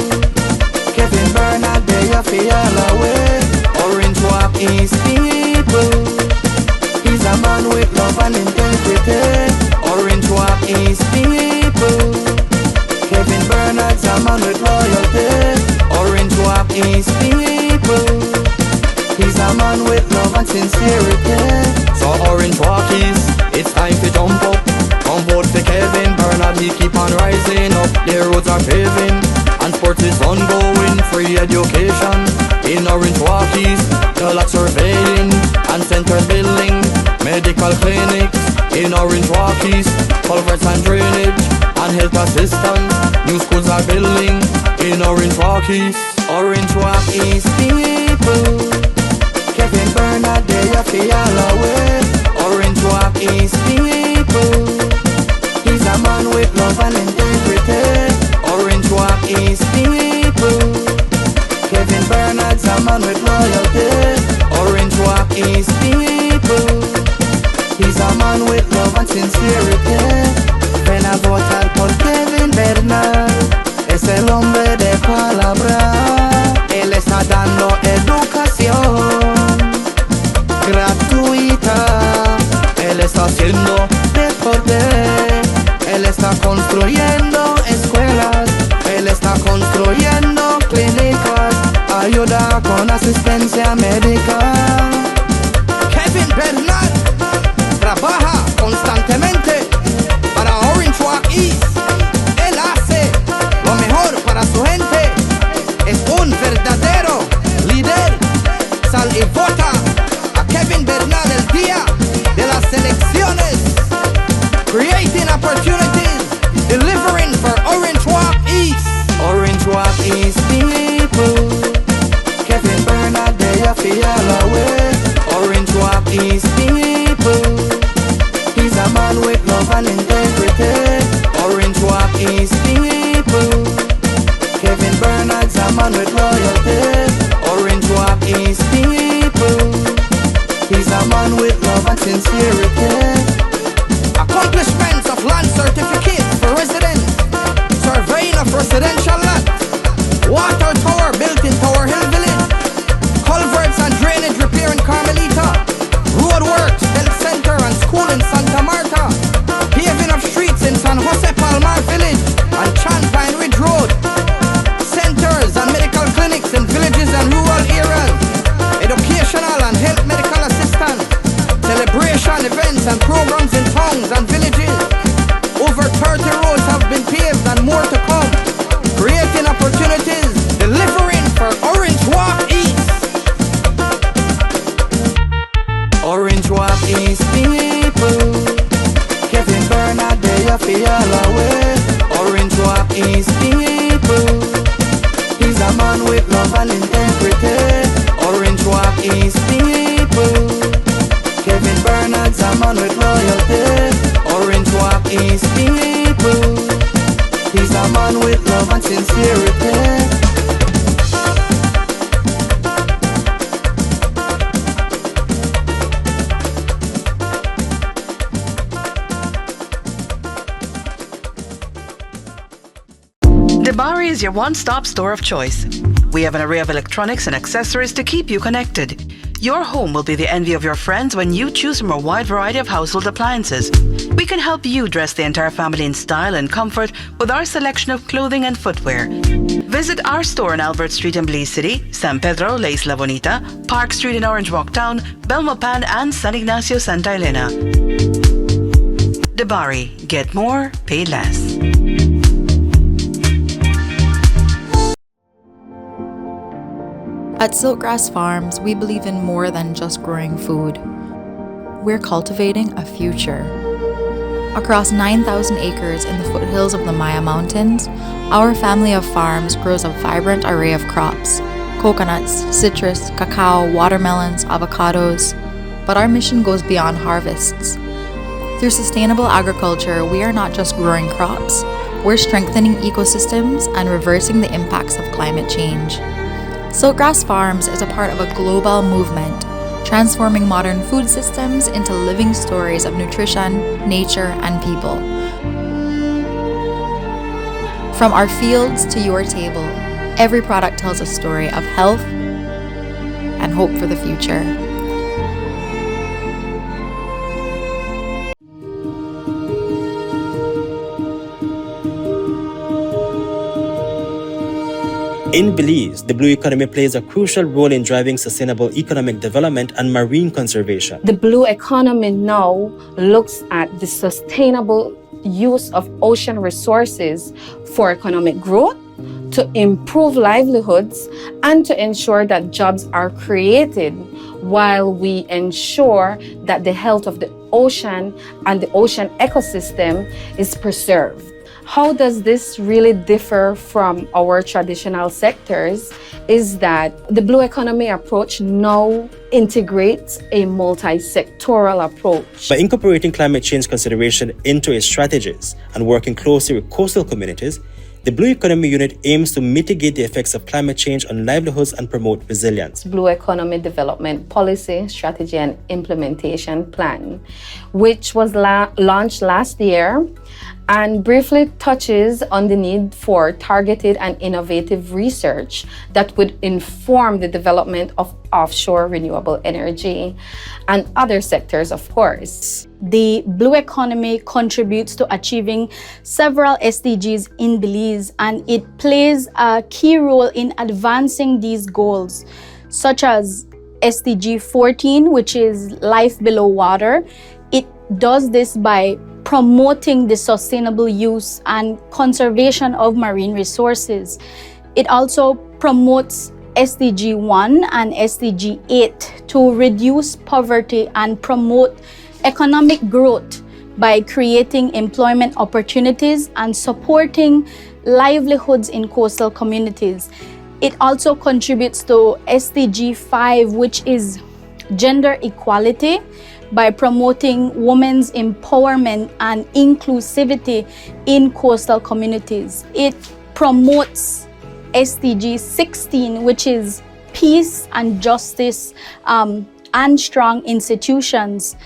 Kevin Bernard, they are feel away. Orange Walk East people, he's a man with love and integrity. Orange Walk East people, Kevin Bernard's a man with loyalty. Orange Walk East people, he's a man with love and sincerity. So Orange Walk East, it's time to jump up. Come vote for Kevin Bernard, he keep on rising up. The roads are paving and sports is ongoing. Free education in Orange Walk East, the lot surveying and center building. Medical clinics in Orange Walk East, culverts and drainage and health assistance. New schools are building in Orange Walk East. Orange Walk East people, Kevin Bernard, they are feel away. Orange Walk East people, he's a man with love and integrity. Orange Walk East people, Kevin Bernard's a man with loyalty. Orange Walk East people, he's a man with love and sincerity. Ven a votar por Kevin Bernard, es el hombre de palabra. Él está dando educación gratuita. Él está haciendo deporte. Él está construyendo escuelas. Él está construyendo clínicas. Ayuda con asistencia médica. Kevin Bernard trabaja constantemente para Orange Walk East. Él hace lo mejor para su gente. Es un verdadero líder. Sal y vota a Kevin Bernard el día de las elecciones. Creating opportunities, delivering for Orange Walk East. Orange Walk East people, Kevin Bernard, they are feel away. Orange Walk East people, he's a man with love and integrity. Orange Walk man with loyalty. Orange Walk East people. He's a man with love and sincerity. Accomplishments of land certificate for residents. Surveying of residential lot. Water tower built in Tower Hill Village. Culverts and drainage repair in Carmelita. Roadworks, health center and school in Santa Marta. Paving of streets in San Jose Palmar Village and Champagne Ridge Road. Centers and medical clinics in villages and rural areas. Educational and health medical assistance. Celebration events and programs in towns and villages. Over 30 roads have been paved and more to come. Creating opportunities, delivering for Orange Walk East. Orange Walk East people. Kevin Bernard, they are feel away. Orange Walk East people. He's a man with love and integrity. Orange Walk East people. Kevin Bernard's a man with loyalty. Orange Walk East people. He's a man with love and sincerity.
Debari is your one-stop store of choice. We have an array of electronics and accessories to keep you connected. Your home will be the envy of your friends when you choose from a wide variety of household appliances. We can help you dress the entire family in style and comfort with our selection of clothing and footwear. Visit our store on Albert Street in Belize City, San Pedro, La Isla Bonita, Park Street in Orange Walk Town, Belmopan and San Ignacio, Santa Elena. Debari, get more, pay less.
At Silkgrass Farms, we believe in more than just growing food. We're cultivating a future. Across 9,000 acres in the foothills of the Maya Mountains, our family of farms grows a vibrant array of crops: coconuts, citrus, cacao, watermelons, avocados. But our mission goes beyond harvests. Through sustainable agriculture, we are not just growing crops, we're strengthening ecosystems and reversing the impacts of climate change. Silkgrass Farms is a part of a global movement, transforming modern food systems into living stories of nutrition, nature, and people. From our fields to your table, every product tells a story of health and hope for the future.
In Belize, the blue economy plays a crucial role in driving sustainable economic development and marine conservation.
The blue economy now looks at the sustainable use of ocean resources for economic growth, to improve livelihoods, and to ensure that jobs are created while we ensure that the health of the ocean and the ocean ecosystem is preserved. How does this really differ from our traditional sectors is that the blue economy approach now integrates a multi-sectoral approach.
By incorporating climate change consideration into its strategies and working closely with coastal communities, the Blue Economy Unit aims to mitigate the effects of climate change on livelihoods and promote resilience.
Blue Economy Development Policy, Strategy and Implementation Plan, which was launched last year, and briefly touches on the need for targeted and innovative research that would inform the development of offshore renewable energy and other sectors, of course.
The blue economy contributes to achieving several SDGs in Belize, and it plays a key role in advancing these goals, such as SDG 14, which is life below water. It does this by promoting the sustainable use and conservation of marine resources. It also promotes SDG 1 and SDG 8 to reduce poverty and promote economic growth by creating employment opportunities and supporting livelihoods in coastal communities. It also contributes to SDG 5, which is gender equality, by promoting women's empowerment and inclusivity in coastal communities. It promotes SDG 16, which is peace and justice and strong institutions.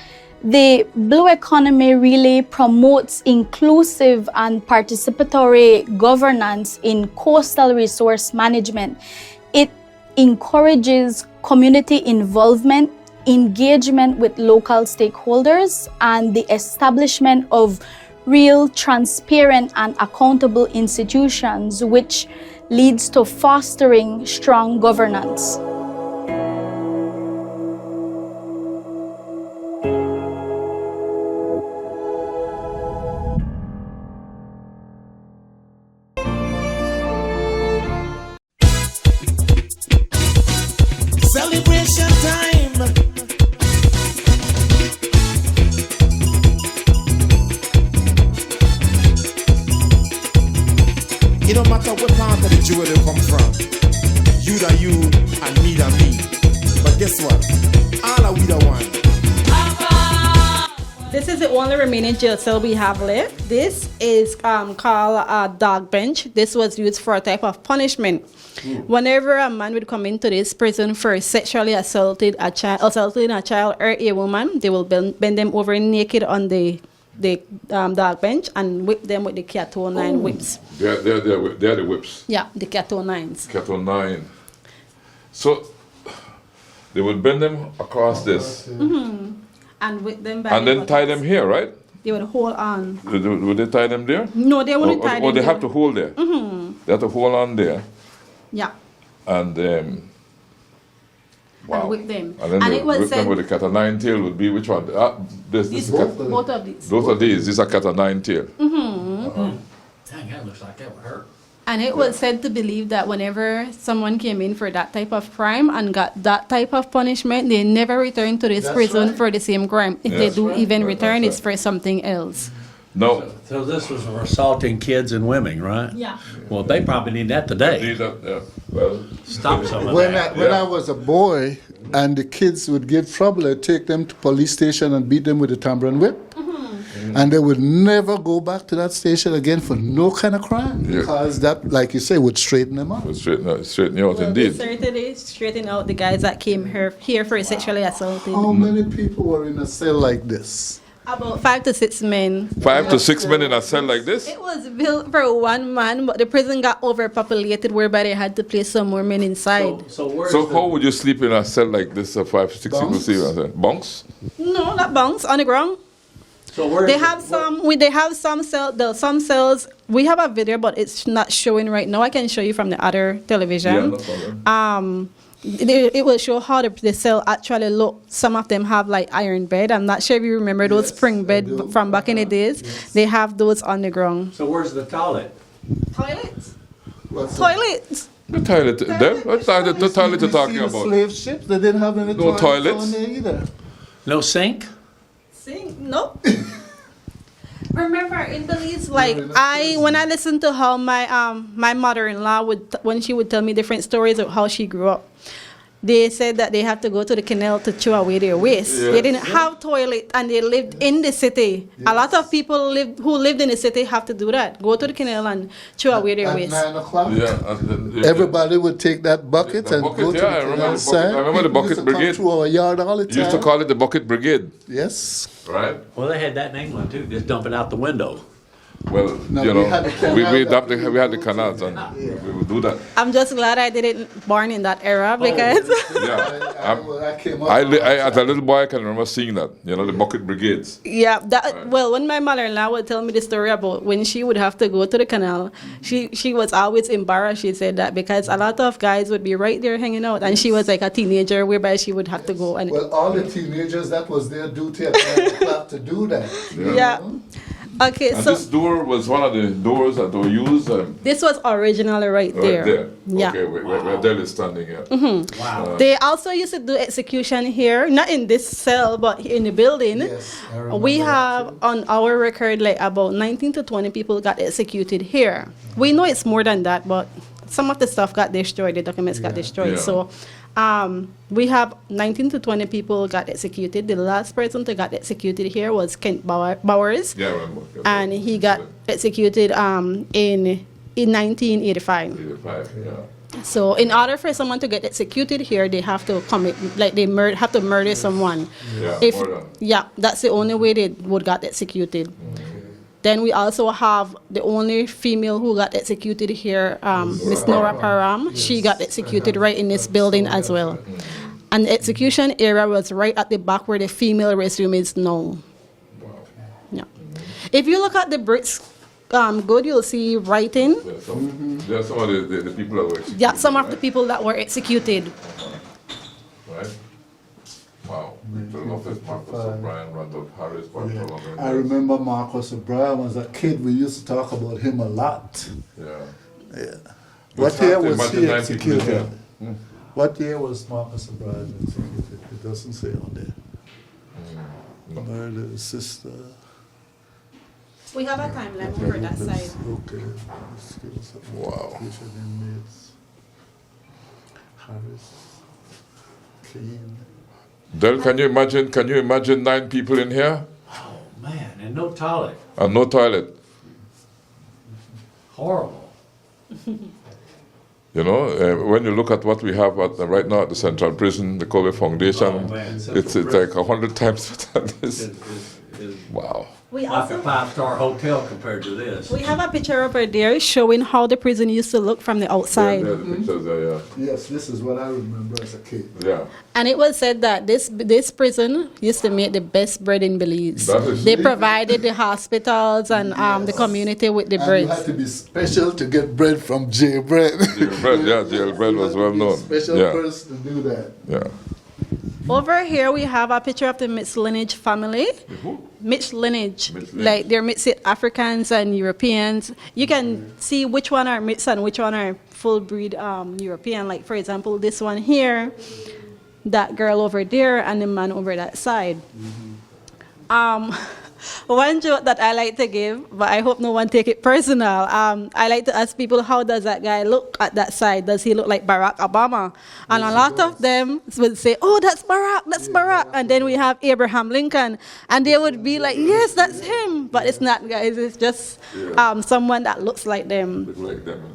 The Blue Economy really promotes inclusive and participatory governance in coastal resource management. It encourages community involvement, engagement with local stakeholders, and the establishment of real, transparent, and accountable institutions, which leads to fostering strong governance.
Celebration time. It don't matter what part of the jewel they come from. You da you and me da me. But guess what? All are we the one.
This is the only remaining jail cell we have left. This is called a dog bench. This was used for a type of punishment. Whenever a man would come into this prison for sexually assaulting a child or a woman, they will bend them over naked on the dog bench and whip them with the cat o' nine whips.
They're the whips.
Yeah, the cat o' nines.
Cat o' nine. So they would bend them across this.
Mm-hmm. And whip them back.
And then tie them here, right?
They would hold on.
Would they tie them there?
No, they wouldn't tie them.
Or they have to hold there?
Mm-hmm.
They have to hold on there.
Yeah.
And wow.
And whip them.
And then
and
they
it was
whip
said,
them with a cat o' nine tail would be which one? This
both of these.
Both of these. This is a cat o' nine tail.
Mm-hmm.
Dang, that looks like that would hurt.
And it was said to believe that whenever someone came in for that type of crime and got that type of punishment, they never return to this prison for the same crime. If they do even return, it's for something else.
No.
So this was for assaulting kids and women, right?
Yeah.
Well, they probably need that today.
Need that, yeah. Well,
stop some of
When
that.
I was a boy and the kids would give trouble, I'd take them to police station and beat them with a tambourine whip. And they would never go back to that station again for no kind of crime.
Yeah.
Because that, like you say, would straighten them out.
Would straighten you out, indeed.
Certainly straighten out the guys that came here for sexually assaulting.
How many people were in a cell like this?
About 5 to 6 men.
5 to 6 men in a cell like this?
It was built for one man, but the prison got overpopulated, whereby they had to place some more men inside.
So
how would you sleep in a cell like this, 5 to 6 people sleep? Bunks?
No, not bunks, on the ground.
So
they have some cells. Some cells. We have a video, but it's not showing right now. I can show you from the other television.
Yeah, no problem.
It will show how the cell actually look. Some of them have like iron bed. I'm not sure if you remember those spring bed from back in the days. Yes. They have those on the ground.
So where's the toilet?
Toilets.
Toilets.
The toilet there? The toilet you're talking about?
Slave ships, they didn't have any
toilets
on there either.
No sink?
Sink? No. Remember in Belize, like when I listened to how my mother-in-law when she would tell me different stories of how she grew up, they said that they have to go to the canal to chew away their waste. Yes. They didn't have toilet and they lived in the city. Yes. A lot of people who lived in the city have to do that. Go to the canal and chew away their waste.
At 9 o'clock?
Yeah.
Everybody would take that bucket and go to the canal side.
I remember the bucket brigade.
Through our yard all the time.
Used to call it the bucket brigade.
Yes.
Right.
Well, they had that in England too. Just dump it out the window.
Well,
no,
we had the canals and we would do that.
I'm just glad I didn't born in that era because
I as a little boy I can remember seeing that, the bucket brigades.
Yeah, well, when my mother-in-law would tell me the story about when she would have to go to the canal, she was always embarrassed. She said that because a lot of guys would be right there hanging out, and she was like a teenager, whereby she would have to go. And
well, all the teenagers, that was their duty at 9 o'clock to do that.
Yeah. Okay,
and
so
this door was one of the doors that were used.
This was originally right there. Yeah.
Okay, where Dell is standing here.
Mm-hmm. Wow. They also used to do execution here, not in this cell, but in the building.
Yes,
we have on our record like about 19 to 20 people got executed here. We know it's more than that, but some of the stuff got destroyed. The documents got destroyed. So. We have 19 to 20 people got executed. The last person to got executed here was Kent Bowers.
Yeah, I remember.
And he got executed in in 1985.
85, yeah.
So in order for someone to get executed here, they have to commit, like they have to murder someone.
Yeah, murder.
Yeah, that's the only way they would get executed. Then we also have the only female who got executed here, Miss Nora Param. Yes. She got executed right in this building as well. And the execution area was right at the back where the female restroom is now. Yeah. If you look at the bricks, good, you'll see writing.
There are some of the people that were executed.
Yeah, some of the people that were executed.
Right? Wow. Victor Lopez, Marcus O'Brien, Randolph Harris, Bartholomew.
I remember Marcus O'Brien as a kid. We used to talk about him a lot.
Yeah.
What year was he executed?
What year was Marcus O'Brien executed? It doesn't say on there. Murder, sister.
We have a timeline over that side.
Okay.
Wow.
Inmates. Harris. Clean.
Del, can you imagine 9 people in here?
Oh man, and no toilet.
And no toilet.
Horrible.
You know, when you look at what we have right now at the Central Prison, the Kobe Foundation, it's like 100 times better than this. Wow.
We
like a 5-star hotel compared to this.
We have a picture over there showing how the prison used to look from the outside.
Yeah, the pictures there, yeah.
Yes, this is what I remember as a kid.
Yeah.
And it was said that this prison used to make the best bread in Belize. They provided the hospitals and the community with the bread.
You had to be special to get bread from jail bread.
Jail bread, yeah, jail bread was well known.
Special person to do that.
Yeah.
Over here we have a picture of the mixed lineage family. Mixed lineage, like they're mixed Africans and Europeans. You can see which one are mixed and which one are full breed European. Like for example, this one here, that girl over there, and the man over that side. One joke that I like to give, but I hope no one take it personal. I like to ask people, how does that guy look at that side? Does he look like Barack Obama? And a lot of them would say, oh, that's Barack, that's Barack. And then we have Abraham Lincoln. And they would be like, yes, that's him. But it's not, guys. It's just someone that looks like them.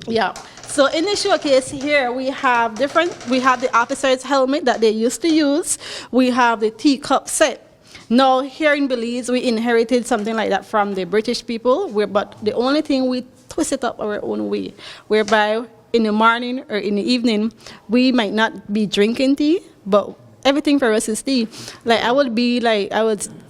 Yeah. So in the showcase here, we have the officer's helmet that they used to use. We have the teacup set. Now, here in Belize, we inherited something like that from the British people, but the only thing, we twist it up our own way, whereby in the morning or in the evening, we might not be drinking tea, but everything for us is tea. Like, I would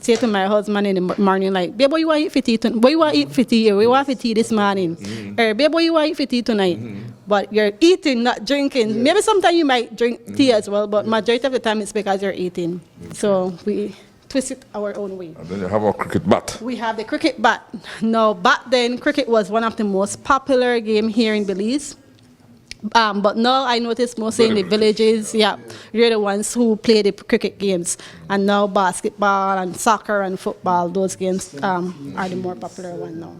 say to my husband in the morning, like, babe, what you want to eat for tea tonight? What you want to eat for tea? We want for tea this morning. Or, babe, what you want to eat for tea tonight? But you're eating, not drinking. Maybe sometimes you might drink tea as well, but majority of the time it's because you're eating. So we twist it our own way.
And then you have a cricket bat.
We have the cricket bat. Now, back then, cricket was one of the most popular game here in Belize. But now I notice mostly in the villages, you're the ones who play the cricket games. And now basketball and soccer and football, those games are the more popular one now.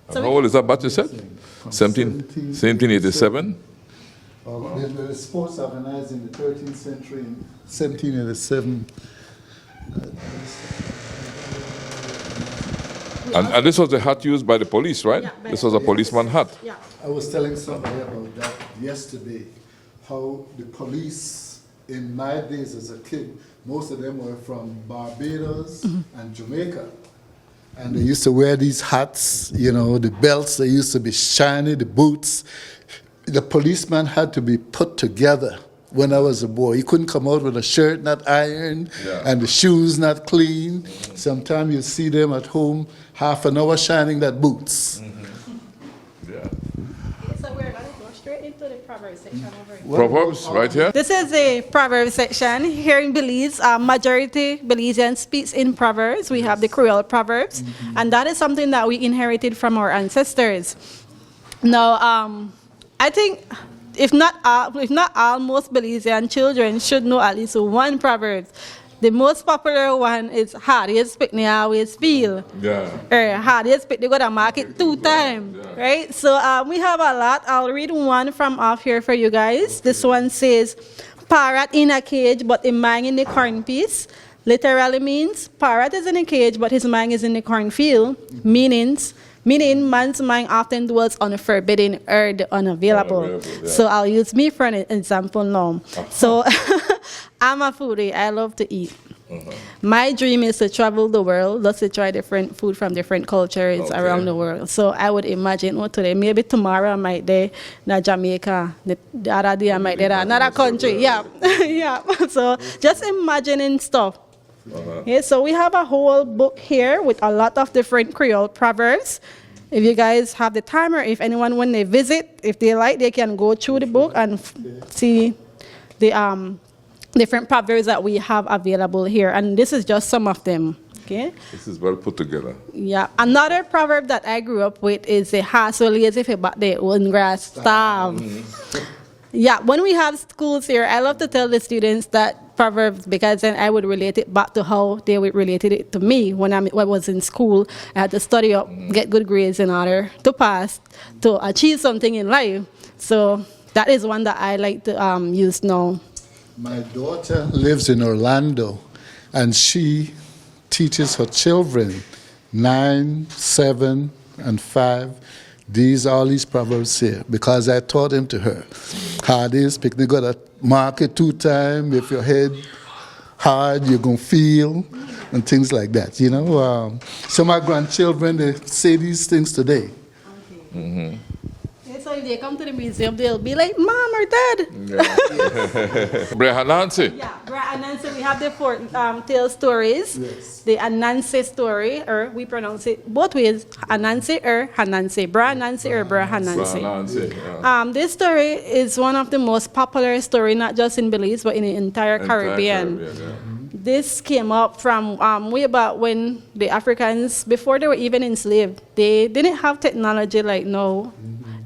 So how old is that bat you said? 1787?
The sports organized in the 13th century, in 1787.
And this was the hat used by the police, right?
Yeah,
this was a policeman hat.
Yeah.
I was telling somebody about that yesterday, how the police in my days as a kid, most of them were from Barbados and Jamaica. And they used to wear these hats, you know, the belts, they used to be shiny, the boots. The policeman had to be put together when I was a boy. He couldn't come out with a shirt not ironed and the shoes not clean. Sometimes you see them at home half an hour shining that boots.
Yeah.
So we're going to go straight into the Proverbs section over here.
Proverbs, right here?
This is the Proverbs section. Here in Belize, majority Belizean speaks in Proverbs. We have the Creole Proverbs. And that is something that we inherited from our ancestors. Now, I think if not all, most Belizean children should know at least one proverb. The most popular one is hard you speak, they always feel.
Yeah.
Hard you speak, they go to market 2 times. Right? So we have a lot. I'll read one from off here for you guys. This one says, parrot in a cage, but a man in the corn piece. Literally means parrot is in a cage, but his man is in the cornfield. Meanings, Meaning, man's mind often dwells on the forbidden or the unavailable. So I'll use me for an example now. So I'm a foodie. I love to eat. My dream is to travel the world, just to try different food from different cultures around the world. So I would imagine, today, maybe tomorrow I might be in Jamaica, the other day I might be in another country. Yeah, yeah. So just imagining stuff. Yeah, so we have a whole book here with a lot of different Creole proverbs. If you guys have the time, or if anyone, when they visit, if they like, they can go through the book and see the different proverbs that we have available here. And this is just some of them. Okay.
This is well put together.
Yeah. Another proverb that I grew up with is a horse will lazy if about the one grass starve. Yeah, when we have schools here, I love to tell the students that proverbs, because then I would relate it back to how they would relate it to me when I was in school. I had to study up, get good grades in order to pass, to achieve something in life. So that is one that I like to use now.
My daughter lives in Orlando, and she teaches her children, 9, 7, and 5, all these proverbs here, because I taught them to her. Hard is, picnic, got to mark it 2 times. If your head hard, you're going to feel, and things like that, you know. So my grandchildren, they say these things today.
Okay. So if they come to the museum, they'll be like, Mom or Dad.
Brea Anansi.
Yeah, Brea Anansi. We have the 4 tale stories. Yes. The Anansi story, or we pronounce it both ways, Anansi or Hanansi. Brea Anansi or Brea Hanansi. Yeah. This story is one of the most popular stories, not just in Belize, but in the entire Caribbean. Yeah. This came up from way back when the Africans, before they were even enslaved, they didn't have technology like now.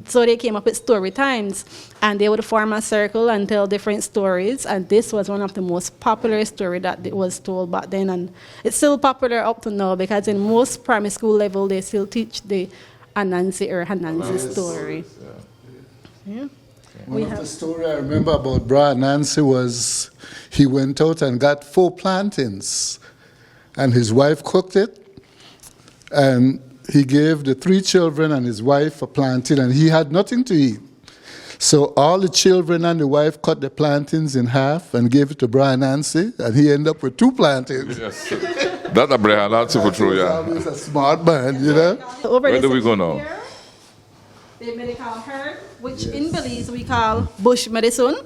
So they came up with story times, and they would form a circle and tell different stories. And this was one of the most popular stories that was told back then. And it's still popular up to now, because in most primary school level, they still teach the Anansi or Hanansi story. Yeah.
One of the stories I remember about Brea Anansi was he went out and got 4 plantains, and his wife cooked it, and he gave the 3 children and his wife a plantain, and he had nothing to eat. So all the children and the wife cut the plantains in half and gave it to Brea Anansi, and he ended up with 2 plantains.
Yes. That's a Brea Anansi for true, yeah.
He's a smart man, you know.
Where do we go now?
Here, the medical herb, which in Belize we call bush medicine.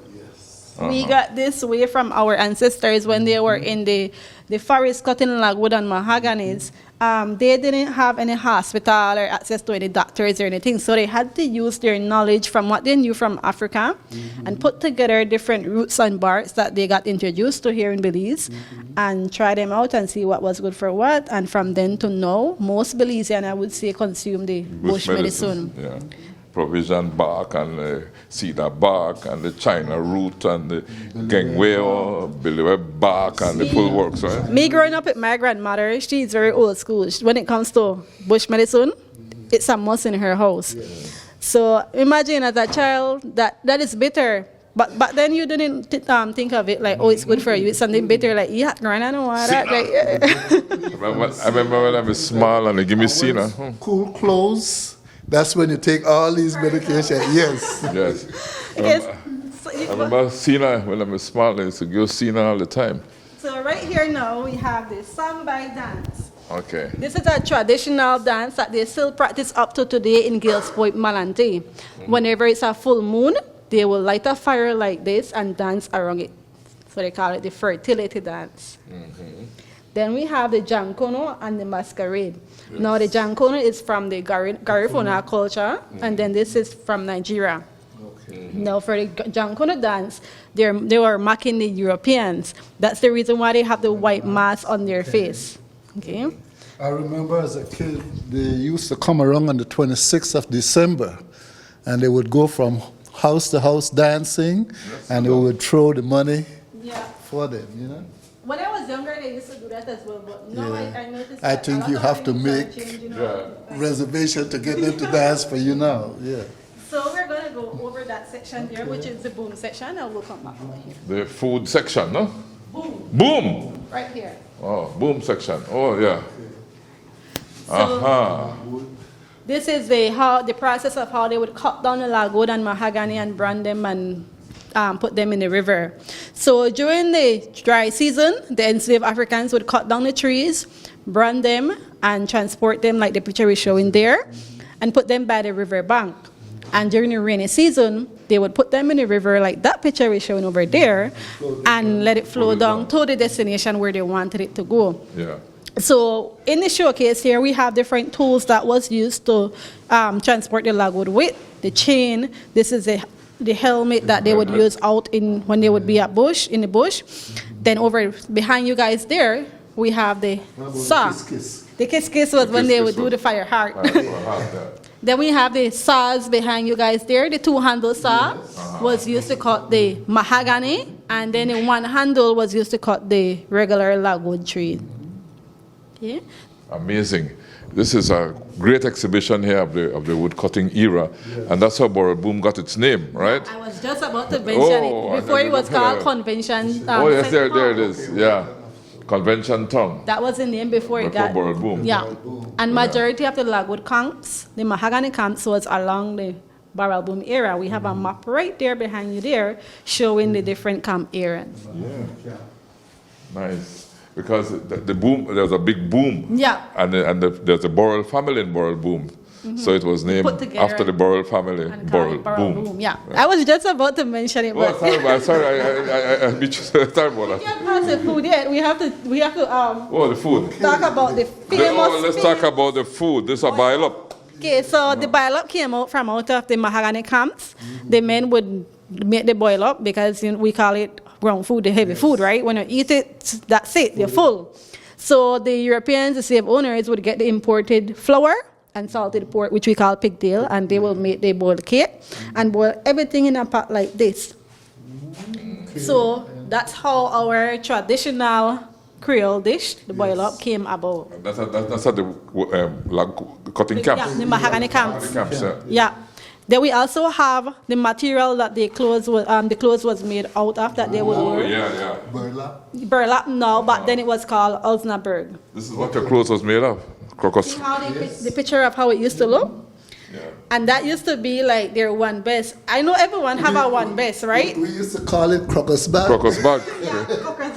We got this way from our ancestors when they were in the forest cutting logwood and mahoganies. They didn't have any hospital or access to any doctors or anything, so they had to use their knowledge from what they knew from Africa and put together different roots and barks that they got introduced to here in Belize and try them out and see what was good for what. And from then to now, most Belizean, I would say, consume the bush medicine.
Yeah. Provision bark and the cedar bark and the China root and the gangway or billiweb bark and the full works, right?
Me growing up with my grandmother, she's very old school. When it comes to bush medicine, it's a must in her house. So imagine as a child that is bitter. But then you didn't think of it like, oh, it's good for you. It's something bitter, like, yeah, I don't want that.
I remember when I was small and they give me cedar.
Cool clothes. That's when you take all these medications. Yes.
Yes. I remember Cena when I was small. I used to go Cena all the time.
So right here now we have the Sambai dance.
Okay.
This is a traditional dance that they still practice up to today in Gales Point, Malante. Whenever it's a full moon, they will light a fire like this and dance around it. So they call it the fertility dance. Then we have the Jankono and the masquerade. Yes. Now the Jankono is from the Garifuna culture, and then this is from Nigeria. Now for the Jankono dance, they were mocking the Europeans. That's the reason why they have the white mask on their face. Okay.
I remember as a kid, they used to come around on the 26th of December, and they would go from house to house dancing, and they would throw the money for them, you know.
When I was younger, they used to do that as well, but now I noticed
I think you have to make reservation to get them to dance for you now. Yeah.
So we're going to go over that section here, which is the boom section, and we'll come back over here.
The food section, no?
Boom.
Boom!
Right here.
Oh, boom section. Oh, yeah.
So This is the process of how they would cut down the logwood and mahogany and brand them and put them in the river. So during the dry season, the enslaved Africans would cut down the trees, brand them, and transport them like the picture is showing there, and put them by the river bank. And during the rainy season, they would put them in the river like that picture is showing over there, and let it flow down to the destination where they wanted it to go.
Yeah.
So in the showcase here, we have different tools that was used to transport the logwood with. The chain, this is the helmet that they would use out in when they would be in the bush. Then over behind you guys there, we have the saw. The kiss was when they would do the fire heart. Then we have the saws behind you guys there. The two-handle saw was used to cut the mahogany, and then the one handle was used to cut the regular logwood tree. Okay.
Amazing. This is a great exhibition here of the wood cutting era, and that's how Borrowed Boom got its name, right?
I was just about to mention it. Before it was called Convention.
Oh yes, there it is. Yeah, Convention Tongue.
That was the name before it got.
Borrowed Boom.
Yeah, and majority of the logwood camps, the mahogany camps, was along the Borrowed Boom era. We have a map right there behind you there, showing the different camp areas.
Yeah. Nice. Because the boom, there's a big boom.
Yeah.
And there's a Borrowed family in Borrowed Boom. So it was named after the Borrowed family, Borrowed Boom.
Yeah. I was just about to mention it, but
sorry, I beat you. Sorry about that.
We can't pass the food yet. We have to
the food.
talk about the famous.
Let's talk about the food. This is a boil up.
Okay, so the boil up came out of the mahogany camps. The men would make the boil up because we call it ground food, the heavy food, right? When you eat it, that's it, you're full. So the Europeans, the slave owners, would get the imported flour and salted pork, which we call pigtail, and they boil the cake and boil everything in a pot like this. So that's how our traditional Creole dish, the boil up, came about.
That's at the cutting camps.
Yeah, the mahogany camps.
Yeah.
Then we also have the material that the clothes was made out of that they would wear.
Yeah.
Burlap now, but then it was called Osnaburg.
This is what your clothes was made of? Crocus.
See how the picture of how it used to look?
Yeah.
And that used to be like their one best. I know everyone have a one best, right?
We used to call it crocus bag.
Crocus bag.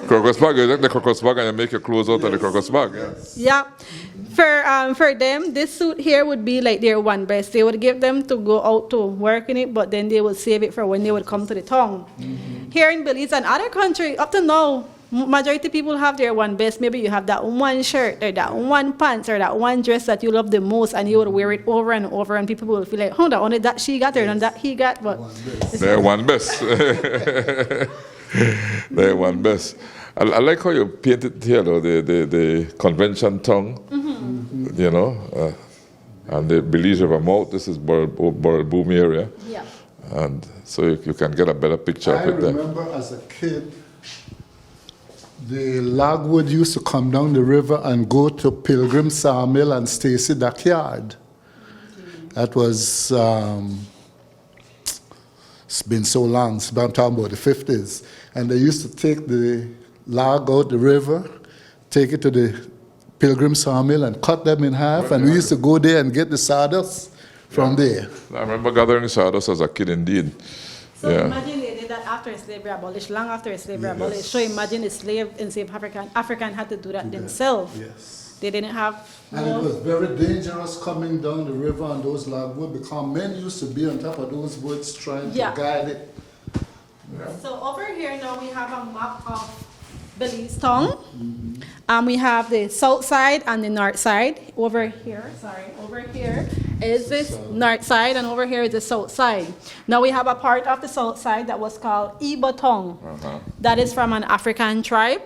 Crocus bag. You take the crocus bag and you make your clothes out of the crocus bag.
Yeah. For them, this suit here would be like their one best. They would give them to go out to work in it, but then they would save it for when they would come to the town. Here in Belize and other countries, up to now, majority of people have their one best. Maybe you have that one shirt or that one pants or that one dress that you love the most, and you would wear it over and over, and people will feel like, oh, that only that she got or not that he got, but
they're one best. They're one best. I like how you painted here, though, the convention tongue, and the Belize River mouth. This is Borrowed Boom area.
Yeah.
And so you can get a better picture of it there.
I remember as a kid, the logwood used to come down the river and go to Pilgrim Sawmill and Stacy Dockyard. That was, it's been so long, so I'm talking about the 50s. And they used to take the log out the river, take it to the Pilgrim Sawmill and cut them in half, and we used to go there and get the sawdust from there.
I remember gathering sawdust as a kid indeed.
So imagine they did that after slavery abolished, long after slavery abolished. So imagine enslaved African had to do that themselves.
Yes.
They didn't have.
And it was very dangerous coming down the river on those logwood because men used to be on top of those woods trying to guide it.
Yeah. So over here now we have a map of Belize town. We have the south side and the north side. Over here is this north side, and over here is the south side. Now we have a part of the south side that was called Ibo Tongue. That is from an African tribe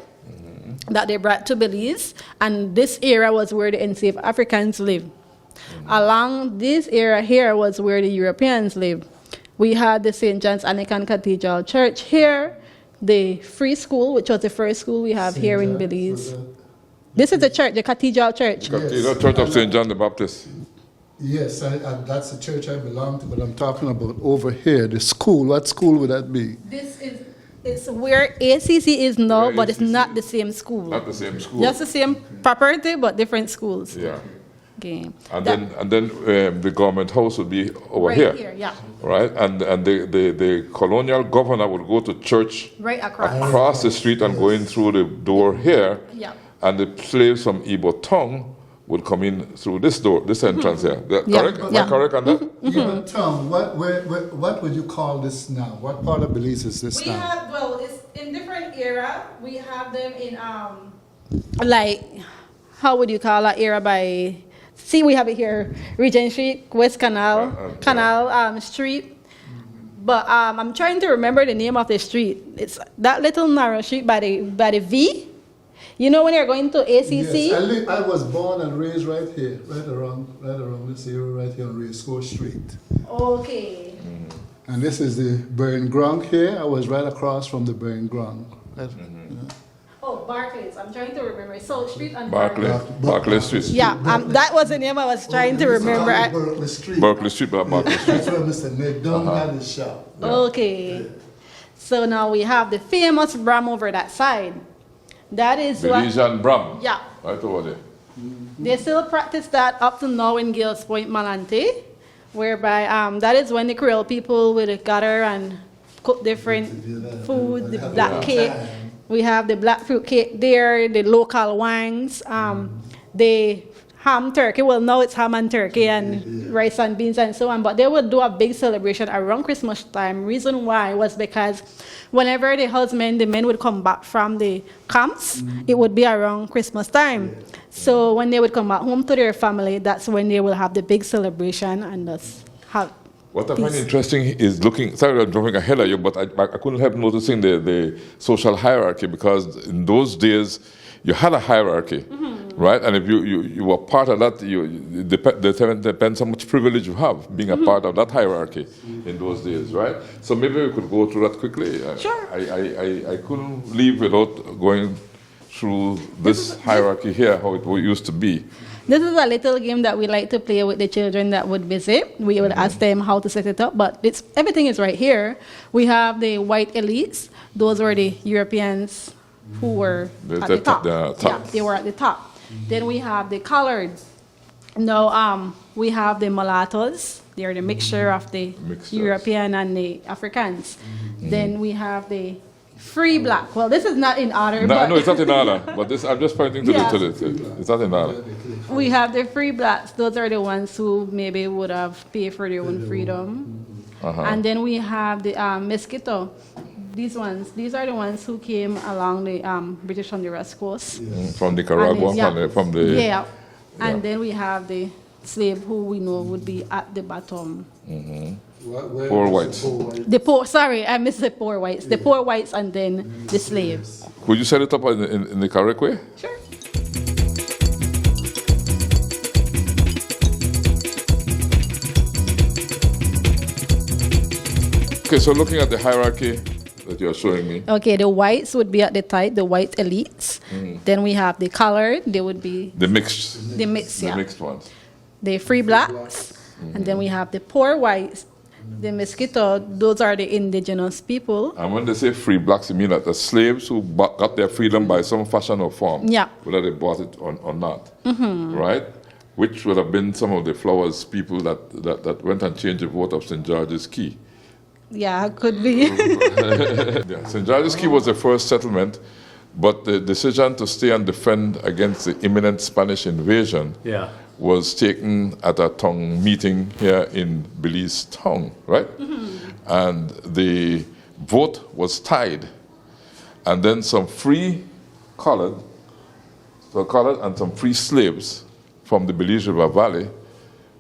that they brought to Belize, and this area was where the enslaved Africans lived. Along this area here was where the Europeans lived. We had the St. John's Anglican Cathedral Church here, the free school, which was the first school we have here in Belize. This is the church, the Cathedral Church.
Cathedral Church of St. John the Baptist.
Yes, that's the church I belong to, but I'm talking about over here, the school. What school would that be?
It's where ACC is now, but it's not the same school.
Not the same school.
Just the same property, but different schools.
Yeah.
Okay.
And then the government house would be over
right here, yeah.
right? And the colonial governor would go to church
Right across
the street and go in through the door here.
Yeah.
And the slaves from Igbo tongue would come in through this door, this entrance here. Correct? Am I correct on that?
Even Tom, what would you call this now? What part of Belize is this now?
It's in different era. We have them in like, how would you call that era by? See, we have it here, Regent Street, West Canal, Street. But I'm trying to remember the name of the street. It's that little narrow street by the V. You know when you're going to ACC?
Yes, I was born and raised right here, right around this area, right here on Racecourse Street.
Okay.
And this is the burn ground here. I was right across from the burn ground.
Oh, Barclays. I'm trying to remember. So Street and
Barclay Street.
Yeah, that was the name I was trying to remember.
Berkeley Street.
Berkeley Street, Barclay Street.
That's where Mr. Nick Dunn had his shop.
Yeah. Okay. So now we have the famous Bram over that side. That is
Belizean Bram.
Yeah.
Right over there.
They still practice that up to now in Gales Point, Malante, whereby that is when the Creole people would gather and cook different food, the black cake. We have the black fruit cake there, the local wines, the ham turkey. Well, now it's ham and turkey and rice and beans and so on. But they would do a big celebration around Christmas time. Reason why was because whenever the men would come back from the camps, it would be around Christmas time. So when they would come back home to their family, that's when they will have the big celebration and thus have.
What I find interesting is looking, sorry I'm jumping ahead of you, but I couldn't help noticing the social hierarchy, because in those days you had a hierarchy, right? And if you were part of that, it depends how much privilege you have being a part of that hierarchy in those days, right? So maybe we could go through that quickly.
Sure.
I couldn't leave without going through this hierarchy here, how it used to be.
This is a little game that we like to play with the children that would visit. We would ask them how to set it up, but everything is right here. We have the white elites. Those were the Europeans who were at the top. Yeah, they were at the top. Then we have the colored. Now we have the mulattoes. They are the mixture of the European and the Africans. Then we have the free black. Well, this is not in order.
No, it's not in order. But I'm just pointing to this. It's not in order.
We have the free blacks. Those are the ones who maybe would have paid for their own freedom. And then we have the Mosquito. These are the ones who came along the British on the West Coast.
From Nicaragua,
And then we have the slave who we know would be at the bottom.
Poor whites.
I missed the poor whites. The poor whites and then the slaves.
Could you set it up in the correct way?
Sure.
Okay, so looking at the hierarchy that you're showing me.
Okay, the whites would be at the top, the white elites. Then we have the colored, they would be...
The mixed ones.
The free blacks. And then we have the poor whites. The Mosquito, those are the indigenous people.
And when they say free blacks, you mean that the slaves who got their freedom by some fashion or form, whether they bought it or not, right? Which would have been some of the Flowers people that went and changed the vote of St. George's Key.
Yeah, could be.
St. George's Key was the first settlement, but the decision to stay and defend against the imminent Spanish invasion was taken at a town meeting here in Belize town, right? And the vote was tied. And then some free colored and some free slaves from the Belize River Valley,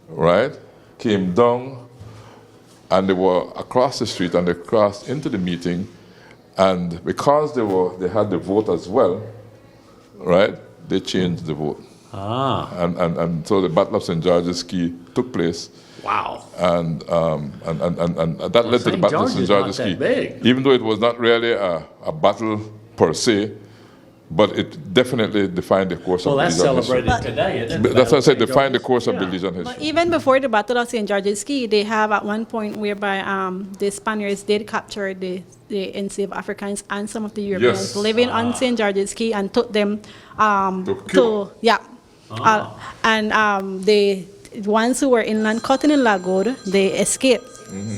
right, came down, and they were across the street, and they crossed into the meeting, and because they had the vote as well, right, they changed the vote. And so the Battle of St. George's Key took place.
Wow.
And that led to the Battle of St. George's Key. Even though it was not really a battle per se, but it definitely defined the course of Belizean history.
Well, that's celebrated today, isn't it?
That's what I said, defined the course of Belizean history.
But even before the Battle of St. George's Key, they have at one point whereby the Spaniards did capture the enslaved Africans and some of the Europeans living on St. George's Key and took them to And the ones who were inland cutting in Lagod, they escaped.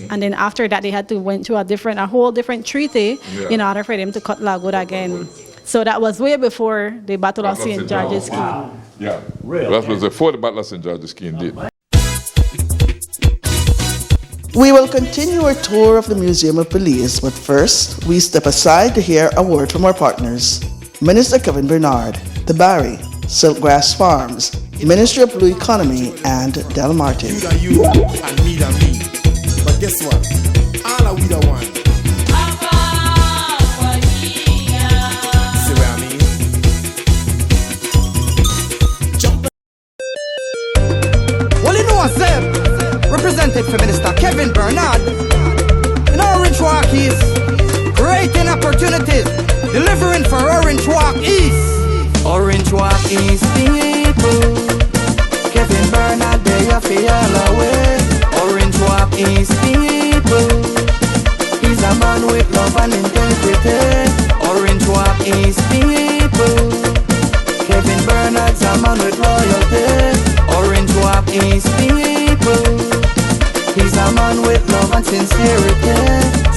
And then after that, they had to went through a whole different treaty in order for them to cut Lagod again. So that was way before the Battle of St. George's Key.
Yeah, that was before the Battle of St. George's Key indeed.
We will continue our tour of the Museum of Belize, but first, we step aside to hear a word from our partners. Minister Kevin Bernard, the Barry, Silkgrass Farms, Ministry of Blue Economy, and Del Martin.
You and me. But guess what? All are we the one. See what I mean?
Well, you know what's up? Represented for Minister Kevin Bernard. In Orange Walk East, creating opportunities, delivering for Orange Walk East. Orange Walk East people. Kevin Bernard, they are feel away. Orange Walk East people. He's a man with love and integrity. Orange Walk East people. Kevin Bernard's a man with loyalty. Orange Walk East people. He's a man with love and sincerity.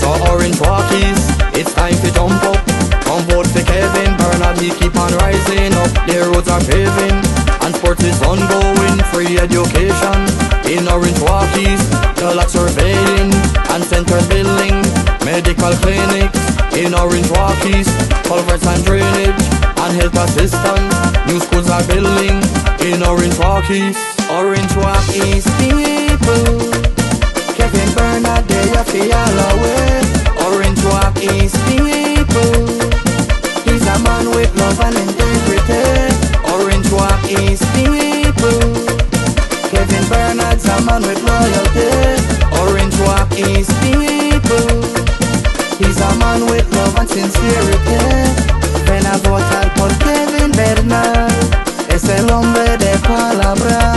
So Orange Walk East, it's time to jump up. Come vote for Kevin Bernard, he keep on rising up. The roads are paving and sports is ongoing. Free education in Orange Walk East. The lot surveying and center building. Medical clinics in Orange Walk East. Culverts and drainage and health assistance. New schools are building in Orange Walk East. Orange Walk East people. Kevin Bernard, they are feel away. Orange Walk East people. He's a man with love and integrity. Orange Walk East people. Kevin Bernard's a man with loyalty. Orange Walk East people. He's a man with love and sincerity. Ven a votar por Kevin Bernard. Es el hombre de palabra.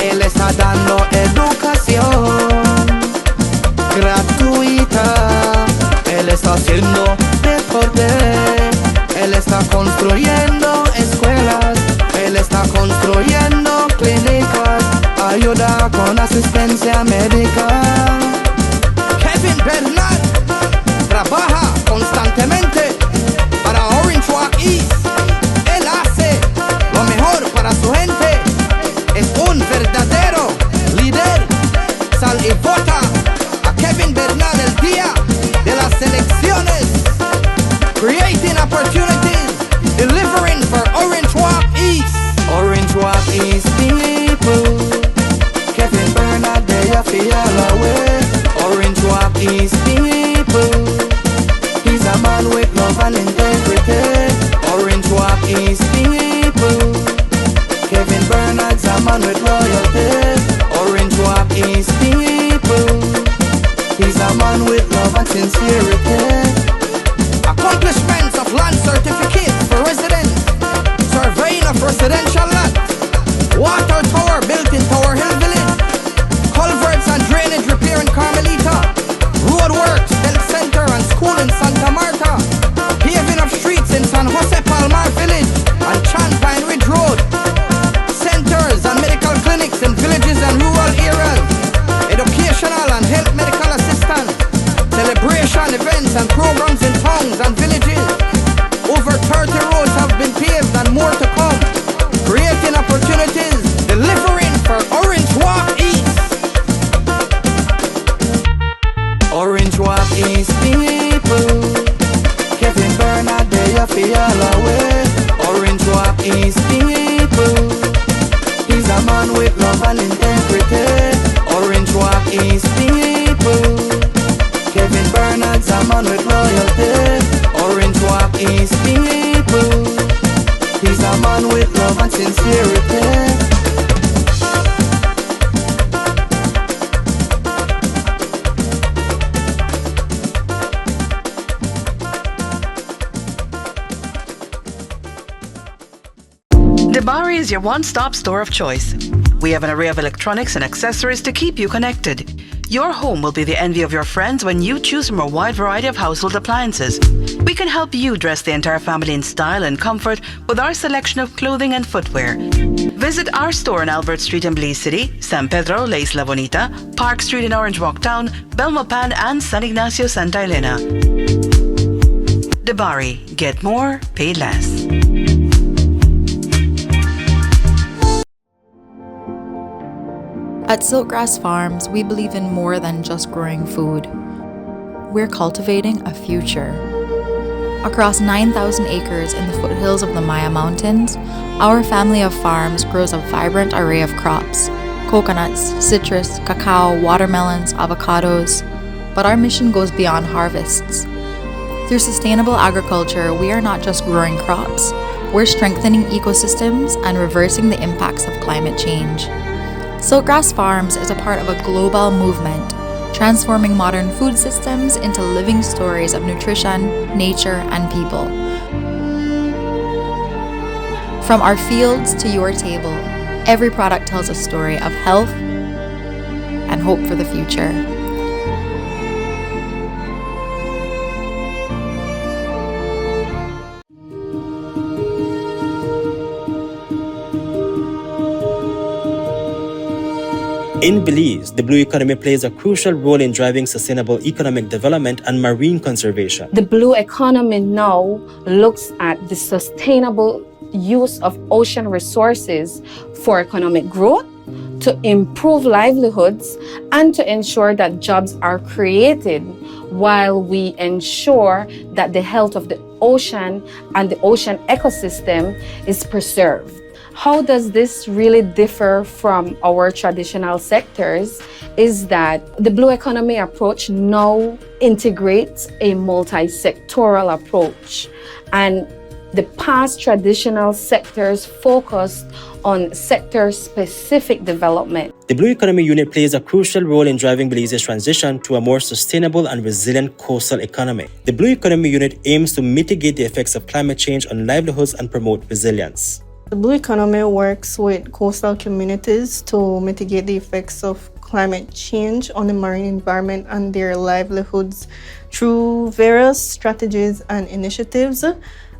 Él está dando educación gratuita. Él está haciendo deporte. Él está construyendo escuelas. Él está construyendo clínicas. Ayuda con asistencia médica. Kevin Bernard trabaja constantemente para Orange Walk East. Él hace lo mejor para su gente. Es un verdadero líder. Sal y vota a Kevin Bernard el día de las elecciones. Creating opportunities, delivering for Orange Walk East. Orange Walk East people. Kevin Bernard, they are feel away. Orange Walk East people. He's a man with love and integrity. Orange Walk East people. Kevin Bernard's a man with loyalty. Orange Walk East people. He's a man with love and sincerity. Accomplishments of land certificate for residents. Surveying of residential lots. Water tower built in Tower Hill Village. Culverts and drainage repair in Carmelita. Roadworks, health center and school in Santa Marta. Paving of streets in San Jose Palmar Village and Champagne Ridge Road. Centers and medical clinics in villages and rural areas. Educational and health medical assistance. Celebration events and programs in towns and villages. Over 30 roads have been paved and more to come. Creating opportunities, delivering for Orange Walk East. Orange Walk East people. Kevin Bernard, they are feel away. Orange Walk East people. He's a man with love and integrity. Orange Walk East people. Kevin Bernard's a man with loyalty. Orange Walk East people. He's a man with love and sincerity.
Debari is your one-stop store of choice. We have an array of electronics and accessories to keep you connected. Your home will be the envy of your friends when you choose from a wide variety of household appliances. We can help you dress the entire family in style and comfort with our selection of clothing and footwear. Visit our store on Albert Street in Belize City, San Pedro, La Isla Bonita, Park Street in Orange Walk Town, Belmopan, and San Ignacio, Santa Elena. Debari, get more, pay less.
At Silkgrass Farms, we believe in more than just growing food. We're cultivating a future. Across 9,000 acres in the foothills of the Maya Mountains, our family of farms grows a vibrant array of crops: coconuts, citrus, cacao, watermelons, avocados. But our mission goes beyond harvests. Through sustainable agriculture, we are not just growing crops, we're strengthening ecosystems and reversing the impacts of climate change. Silkgrass Farms is a part of a global movement, transforming modern food systems into living stories of nutrition, nature, and people. From our fields to your table, every product tells a story of health and hope for the future.
In Belize, the blue economy plays a crucial role in driving sustainable economic development and marine conservation.
The blue economy now looks at the sustainable use of ocean resources for economic growth, to improve livelihoods, and to ensure that jobs are created while we ensure that the health of the ocean and the ocean ecosystem is preserved. How does this really differ from our traditional sectors is that the blue economy approach now integrates a multi-sectoral approach, and the past traditional sectors focused on sector-specific development.
The Blue Economy Unit plays a crucial role in driving Belize's transition to a more sustainable and resilient coastal economy. The Blue Economy Unit aims to mitigate the effects of climate change on livelihoods and promote resilience.
The Blue Economy works with coastal communities to mitigate the effects of climate change on the marine environment and their livelihoods through various strategies and initiatives.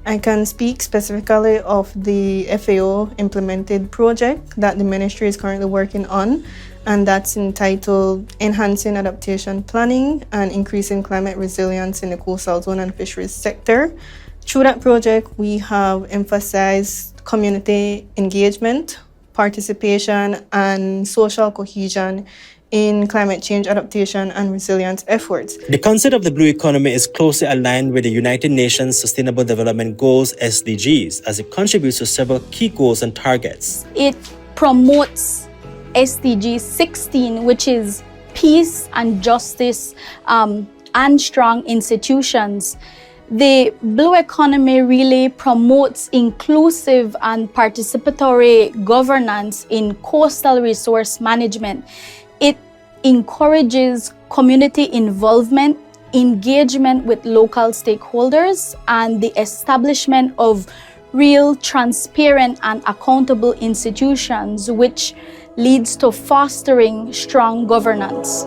I can speak specifically of the FAO implemented project that the ministry is currently working on, and that's entitled Enhancing Adaptation Planning and Increasing Climate Resilience in the Coastal Zone and Fisheries Sector. Through that project, we have emphasized community engagement, participation, and social cohesion in climate change adaptation and resilience efforts.
The concept of the blue economy is closely aligned with the United Nations Sustainable Development Goals (SDGs) as it contributes to several key goals and targets.
It promotes SDG 16, which is peace and justice and strong institutions. The blue economy really promotes inclusive and participatory governance in coastal resource management. It encourages community involvement, engagement with local stakeholders, and the establishment of real, transparent, and accountable institutions, which leads to fostering strong governance.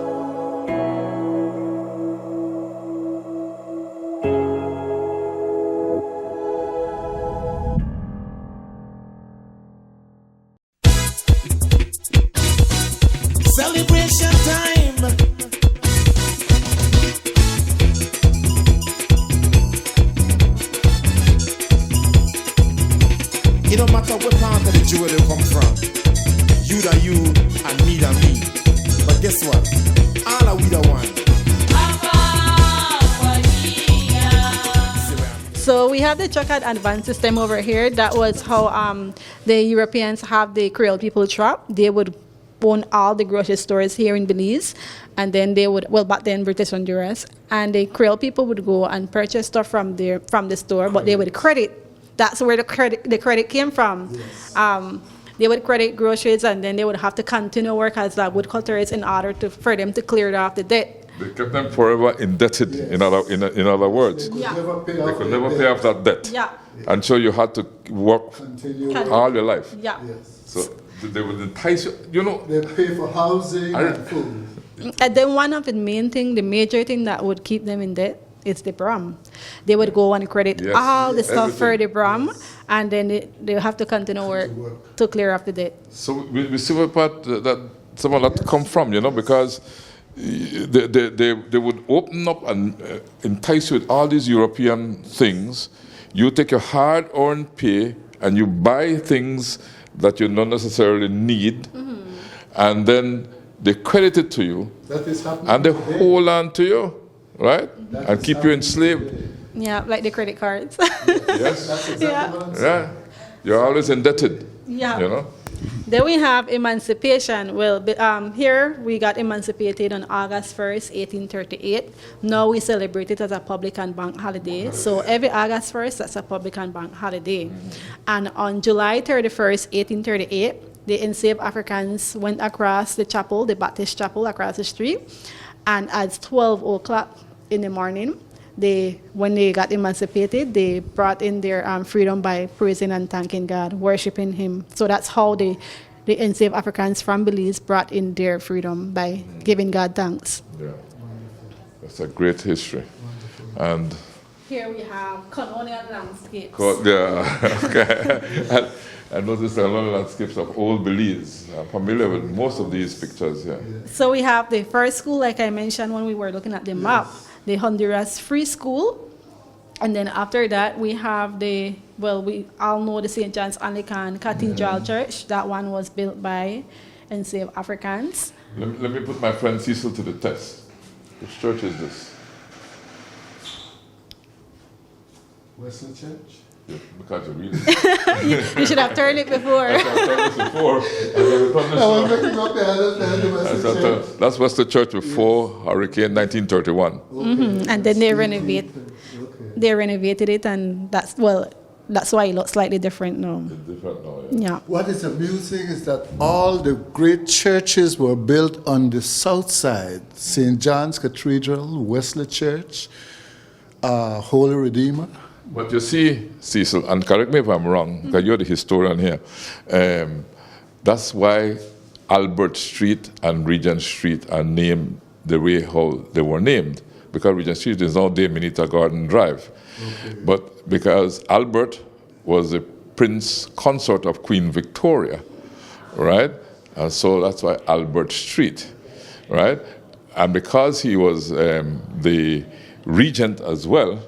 Celebration time. It don't matter what part of the jewel you come from. You da you and me da me. But guess what? All are we the one.
So we have the Chokad Advanced System over here. That was how the Europeans have the Creole people trap. They would own all the grocery stores here in Belize, and then they would, well, back then British Honduras, and the Creole people would go and purchase stuff from the store, but they would credit. That's where the credit came from. Yes. They would credit groceries, and then they would have to continue work as woodcutters in order for them to clear off the debt.
They kept them forever indebted. Yes. In other words,
they
could never pay off that debt.
Yeah.
And so you had to work all your life.
Yeah.
Yes. So they would entice you. You know.
They pay for housing and food.
And then one of the major thing that would keep them in debt is the BRAM. They would go and credit all the stuff for the BRAM, and then they have to continue work to clear up the debt.
So we see what part that some of that come from, because they would open up and entice you with all these European things. You take your hard-earned pay and you buy things that you don't necessarily need, and then they credit it to you, and they hold on to you, right? And keep you enslaved.
Yeah, like the credit cards.
Yes.
That's exactly what I'm saying.
Yeah. You're always indebted.
Yeah. Then we have emancipation. Well, here we got emancipated on August 1st, 1838. Now we celebrate it as a public and bank holiday. So every August 1st, that's a public and bank holiday. And on July 31st, 1838, the enslaved Africans went across the chapel, the Baptist chapel across the street. And at 12 o'clock in the morning, when they got emancipated, they brought in their freedom by praising and thanking God, worshiping Him. So that's how the enslaved Africans from Belize brought in their freedom, by giving God thanks.
Yeah, that's a great history. And
here we have colonial landscapes.
Okay. I noticed a lot of landscapes of old Belize. I'm familiar with most of these pictures here.
So we have the first school, like I mentioned when we were looking at the map, the Honduras Free School. And then after that, we have we all know the St. John's Anglican Cathedral Church. That one was built by enslaved Africans.
Let me put my friend Cecil to the test. Which church is this?
Western Church?
Yeah, because you read it.
You should have turned it before.
I was looking up the Western Church. That's Western Church before Hurricane 1931.
Mm-hmm. And then they renovated it, and that's why it looks slightly different now.
It's different now,
Yeah.
What is amusing is that all the great churches were built on the south side. St. John's Cathedral, Wesley Church, Holy Redeemer.
But you see, Cecil, and correct me if I'm wrong, because you're the historian here, that's why Albert Street and Regent Street are named the way how they were named, because Regent Street is now Minita Garden Drive. Okay. But because Albert was a prince consort of Queen Victoria, right? And so that's why Albert Street, right? And because he was the regent as well,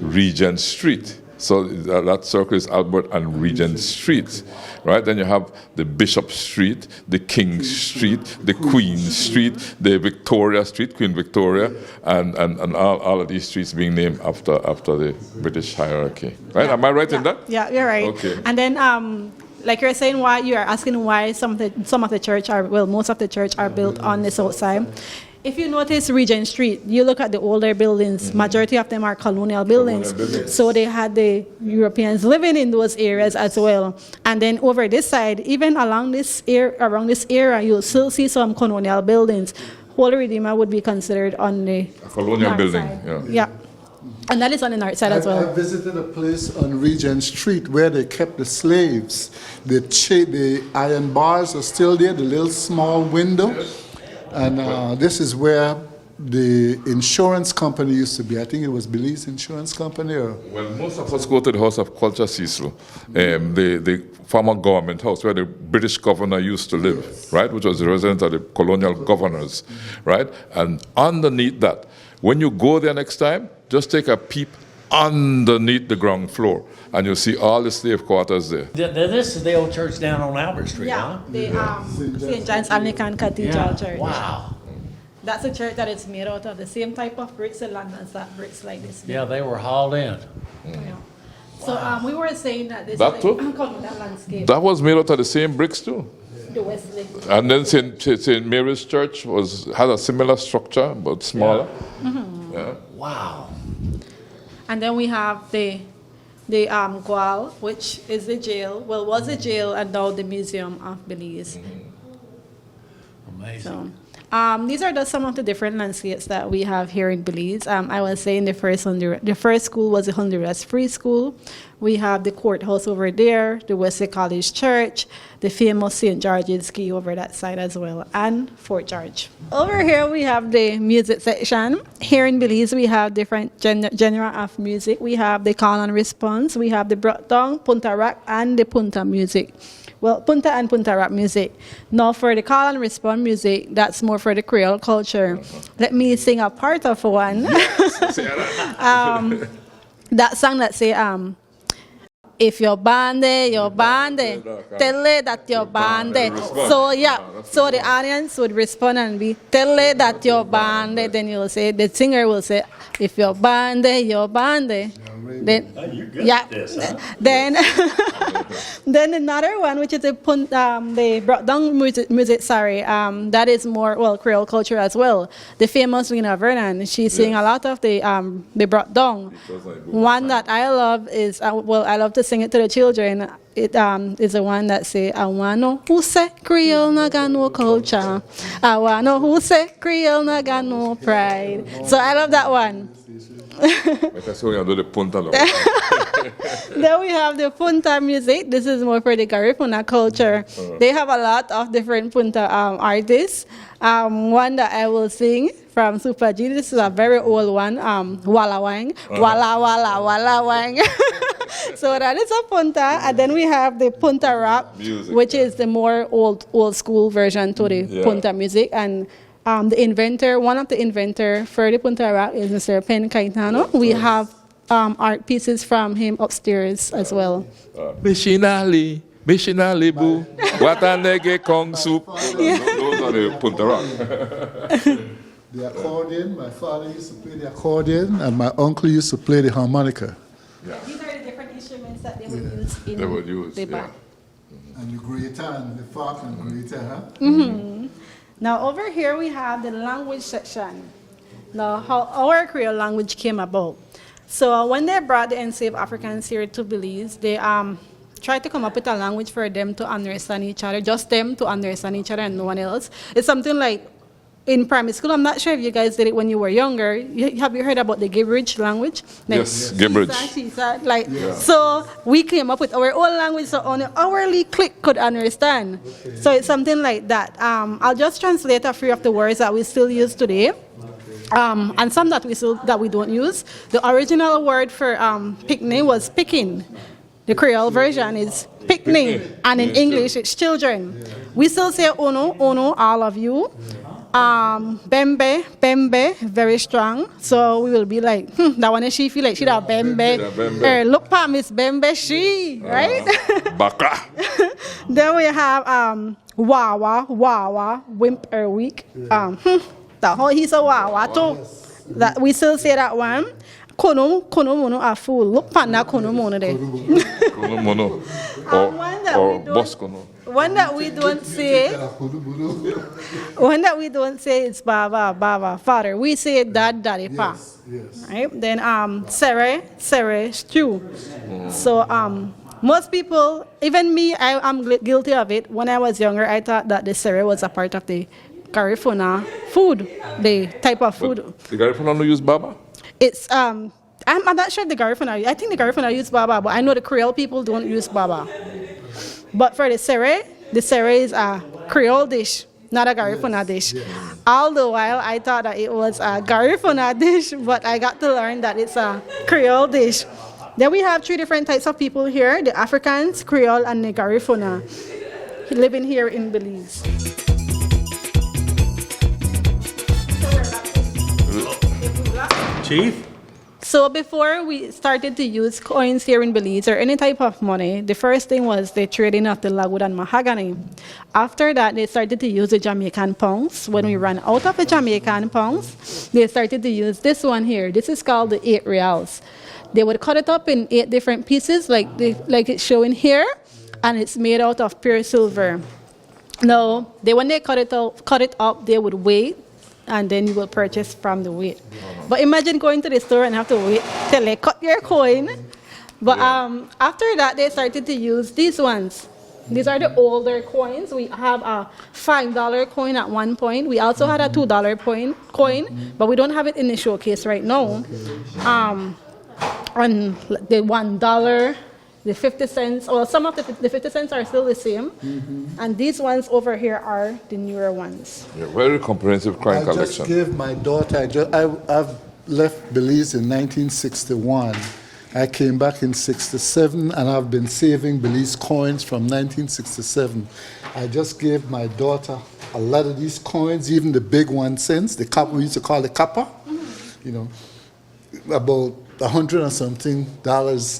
Regent Street. So that circle is Albert and Regent Street, right? Then you have the Bishop Street, the King Street, the Queen Street, the Victoria Street, Queen Victoria, and all of these streets being named after the British hierarchy, right?
Yeah.
Am I right in that?
Yeah, you're right.
Okay.
And then, like you're saying, why you are asking why some of the church most of the church are built on the south side. If you notice Regent Street, you look at the older buildings, majority of them are colonial buildings. So they had the Europeans living in those areas as well. And then over this side, even around this area, you'll still see some colonial buildings. Holy Redeemer would be considered on the
colonial building.
Side. Yeah. And that is on the north side as well.
I visited a place on Regent Street where they kept the slaves. The iron bars are still there, the little small window. Yes. And this is where the insurance company used to be. I think it was Belize Insurance Company.
Well, most of us go to the House of Culture, Cecil, the former government house where the British governor used to live, yes. Right, which was the residence of the colonial governors, right? And underneath that, when you go there next time, just take a peep underneath the ground floor, and you'll see all the slave quarters there.
This is the old church down on Albert Street, huh?
The St. John's Anglican Cathedral Church.
Wow.
That's a church that is made out of the same type of bricks in London, that bricks like this.
Yeah, they were hauled in.
Yeah. So we were saying that this
that
is
too?
that landscape.
That was made out of the same bricks too.
The Wesley.
And then St. Mary's Church had a similar structure, but smaller.
Yeah. Mm-hmm.
Yeah.
Wow.
And then we have the Gual, which is the jail. Well, was a jail, and now the Museum of Belize.
Amazing.
These are just some of the different landscapes that we have here in Belize. I was saying the first school was the Honduras Free School. We have the courthouse over there, the Wesley College Church, the famous St. George's Key over that side as well, and Fort George. Over here we have the music section. Here in Belize we have different genre of music. We have the call and response, we have the Brotdong, Punta Rock, and the Punta music. Well, Punta and Punta Rap music. Now for the call and response music, that's more for the Creole culture. Let me sing a part of one. That song that say, if you're bande, tell it that you're bande. So yeah, so the audience would respond and be, tell it that you're bande. Then you'll say, the singer will say, if you're bande, you're bande. Then, yeah.
This, huh?
Then, then another one, which is the Brotdong music. Sorry, that is more Creole culture as well. The famous Lena Vernon, she sing a lot of the Brotdong. One that I love is I love to sing it to the children. It is the one that say, I wanna who say Creole na got no culture. I wanna who say Creole na got no pride. So I love that one. Then we have the Punta music. This is more for the Garifuna culture. They have a lot of different Punta artists. One that I will sing from Super G. This is a very old one. Walla Wang. Walla Walla Walla Wang. So that is a Punta. And then we have the Punta Rap, which is the more old school version to the Punta music. And one of the inventor for the Punta Rap is Mr. Pen Caetano. We have art pieces from him upstairs as well.
Mishinali bu, watanege kong soup. Those are the Punta Rock.
The accordion, my father used to play the accordion, and my uncle used to play the harmonica.
Yeah. These are the different instruments that they would use in the band.
And the greater, the fork and greater, huh?
Mm-hmm. Now over here we have the language section. Now how our Creole language came about. So when they brought the enslaved Africans here to Belize, they tried to come up with a language for them to understand each other, just them to understand each other and no one else. It's something like in primary school. I'm not sure if you guys did it when you were younger. Have you heard about the gibberish language? Like,
yes, gibberish.
So we came up with our own language so only our clique could understand. Okay. So it's something like that. I'll just translate a few of the words that we still use today. And some that we don't use. The original word for picnic was picking. The Creole version is picnic, and in English it's children. We still say uno, all of you. Bembe, very strong. So we will be like, that one is she feel like she da bembe. Look pa Miss Bembe, she, right?
Baka.
Then we have wawa, wimp or weak. That whole he's a wawa too. That we still say that one. Kono mono a fool. Look pa na kono mono de.
Kono mono. Or boss kono.
One that we don't say is baba, father. We say dad, daddy, pa.
Yes.
Right? Then sere, stew. So most people, even me, I'm guilty of it. When I was younger, I thought that the sere was a part of the Garifuna food, the type of food.
But the Garifuna no use baba?
It's I'm not sure if the Garifuna. I think the Garifuna use baba, but I know the Creole people don't use baba. But for the sere is a Creole dish, not a Garifuna dish. Yes. All the while, I thought that it was a Garifuna dish, but I got to learn that it's a Creole dish. Then we have 3 different types of people here, the Africans, Creole, and the Garifuna, living here in Belize.
Chief?
So before we started to use coins here in Belize or any type of money, the first thing was the trading of the lagwood and mahogany. After that, they started to use the Jamaican pounds. When we ran out of the Jamaican pounds, they started to use this one here. This is called the 8 reals. They would cut it up in 8 different pieces like it's showing here, and it's made out of pure silver. Now, when they cut it up, they would weigh, and then you will purchase from the weight. But imagine going to the store and have to wait till they cut your coin. But after that, they started to use these ones. These are the older coins. We have a $5 coin at one point. We also had a $2 coin, but we don't have it in the showcase right now. And the $1, the 50 cents, well, some of the 50 cents are still the same. And these ones over here are the newer ones.
Yeah, very comprehensive coin
I
collection.
just gave my daughter, I've left Belize in 1961. I came back in 67, and I've been saving Belize coins from 1967. I just gave my daughter a lot of these coins, even the big 1 cents, the copper, we used to call it copper, you know, about $100 and something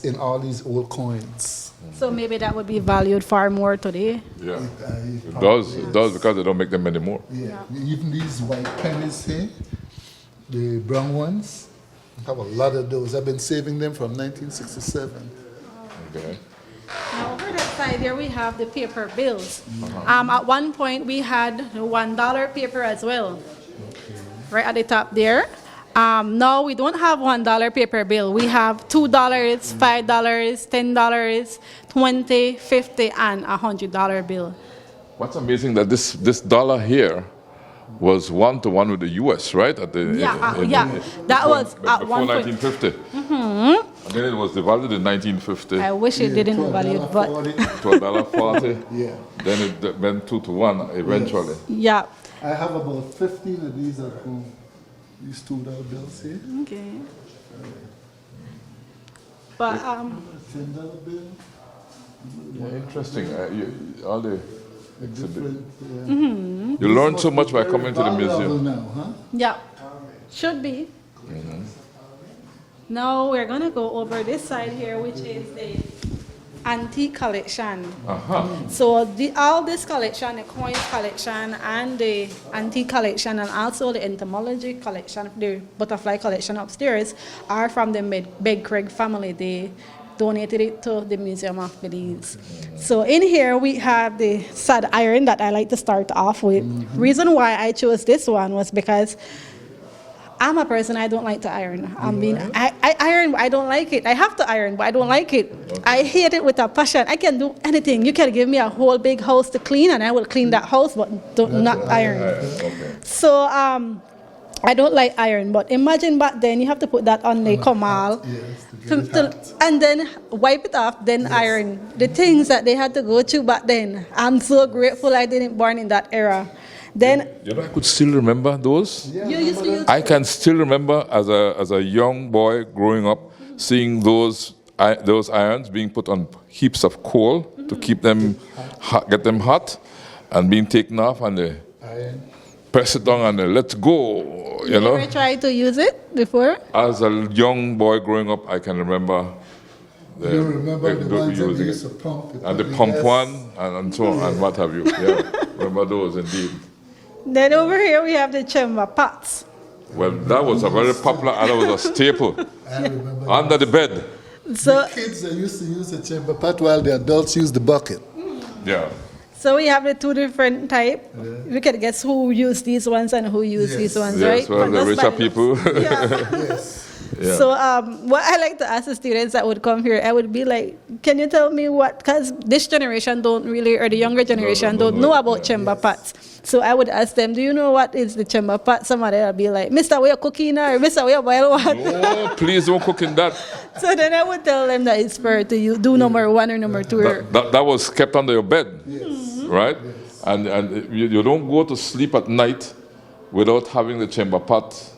in all these old coins.
So maybe that would be valued far more today.
Yeah, it does because they don't make them anymore.
Yeah, even these white pennies here, the brown ones, I have a lot of those. I've been saving them from 1967.
Okay.
Now over that side here we have the paper bills. At one point we had the $1 paper as well, right at the top there. Now we don't have $1 paper bill. We have $2, $5, $10, $20, $50, and $100 bill.
What's amazing that this dollar here was 1-to-1 with the U.S., right? At the
That was at one point.
1950. And then it was devalued in 1950.
I wish it didn't devalue, but
to $1.40.
Yeah.
Then it went 2-to-1 eventually.
Yeah.
I have about 15 of these at home. These $2 bills here.
Okay. But
$10 bill.
Yeah, interesting. All the
Different,
You learn so much by coming to the museum.
Now, huh?
yeah, should be. Now we're gonna go over this side here, which is the antique collection. So all this collection, the coins collection and the antique collection and also the entomology collection, the butterfly collection upstairs are from the Begg-Craig family. They donated it to the Museum of Belize. So in here we have the sad iron that I like to start off with. Reason why I chose this one was because I'm a person, I don't like to iron. I iron, but I don't like it. I have to iron, but I don't like it. I hate it with a passion. I can do anything. You can give me a whole big house to clean, and I will clean that house, but not iron. So I don't like iron, but imagine back then you have to put that on the comal, and then wipe it off, then iron. The things that they had to go through back then. I'm so grateful I didn't born in that era. Then
you know, I could still remember those.
You used to use
I can still remember as a young boy growing up seeing those irons being put on heaps of coal to keep them hot, get them hot, and being taken off and they press it down and they let's go. You know.
ever tried to use it before?
As a young boy growing up, I can remember.
You remember the ones that we used to pump?
And the pump one and so on and what have you. Yeah, remember those indeed.
Then over here we have the chamber pots.
Well, that was a very popular, and that was a staple.
I remember
under the bed.
So
the kids that used to use the chamber pot while the adults used the bucket.
Yeah.
So we have the two different type. We can guess who used these ones and who used these ones, right?
Yes, well, the richer people.
Yes.
Yeah.
So what I like to ask the students that would come here, I would be like, can you tell me what, because this generation don't really, or the younger generation don't know about chamber pots. So I would ask them, do you know what is the chamber pot? Somebody will be like, Mr. we are cooking or Mr. we are boil water.
No, please don't cook in that.
So then I would tell them that it's for to you do number one or number two.
That was kept under your bed, right? Yes. And you don't go to sleep at night without having the chamber pot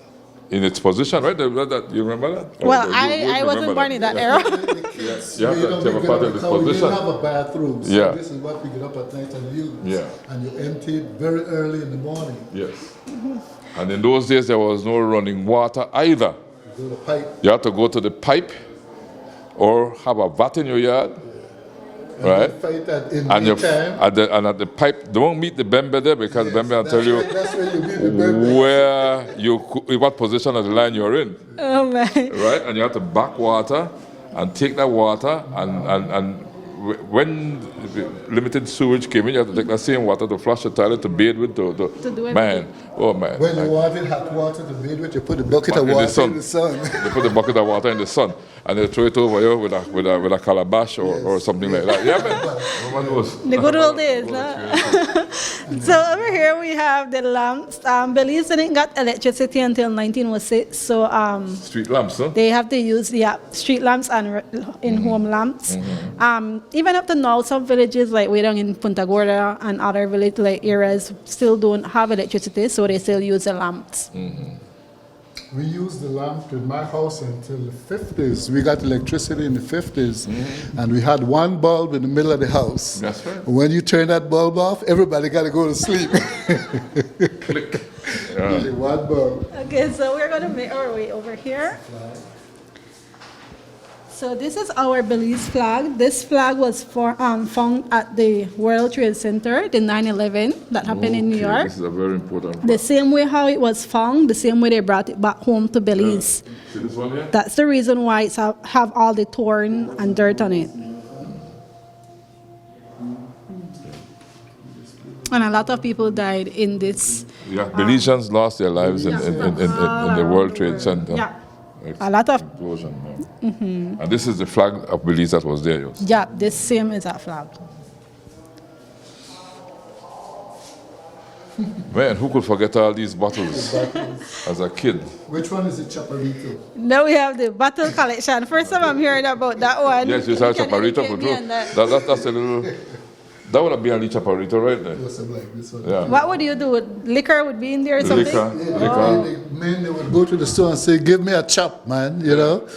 in its position, right? You remember that?
Well, I wasn't born in that era.
Yes. You have to chamber pot in its position.
We didn't have a bathroom, so
yeah.
This is what we get up at night and use.
Yeah.
And you empty it very early in the morning.
Yes. And in those days, there was no running water either.
You go to the pipe.
You have to go to the pipe or have a vat in your yard.
And
right?
Fight that in
and at the pipe, don't meet the Bembe there because Bembe will tell you what position of the line you're in.
Oh, man.
Right? And you have to back water and take that water and when limited sewage came in, you had to take the same water to flush the toilet, to bathe with,
to do
man. Oh man.
When you wanted hot water to bathe with, you put a bucket of water in the sun.
They put a bucket of water in the sun, and they throw it over you with a calabash or something like that. Yeah, man.
The good old days. So over here we have the lamps. Belize didn't get electricity until 1906, so
street lamps, huh?
they have to use street lamps and in-home lamps. Even up to now, some villages like way down in Punta Gorda and other village like areas still don't have electricity, so they still use the lamps.
We used the lamp in my house until the 50s. We got electricity in the 50s, and we had one bulb in the middle of the house.
That's right.
When you turn that bulb off, everybody got to go to sleep.
Click.
Only one bulb.
Okay, so we're going to make our way over here. So this is our Belize flag. This flag was found at the World Trade Center, the 9/11 that happened in New York.
This is a very important part.
The same way how it was found, the same way they brought it back home to Belize.
See this one here?
That's the reason why it's have all the thorn and dirt on it. And a lot of people died in this.
Yeah, Belizeans lost their lives in the World Trade Center.
Yeah. A lot of
explosion. And this is the flag of Belize that was there. Yes.
Yeah, this same is that flag.
Man, who could forget all these bottles as a kid?
Which one is the Chaparrito?
Now we have the bottle collection. First time I'm hearing about that one.
Yes, you saw Chaparrito for true. That's a little. That would have been a Chaparrito right there. Yeah.
What would you do? Liquor would be in there or something?
Liquor.
The men, they would go to the store and say, "Give me a chop, man," you know,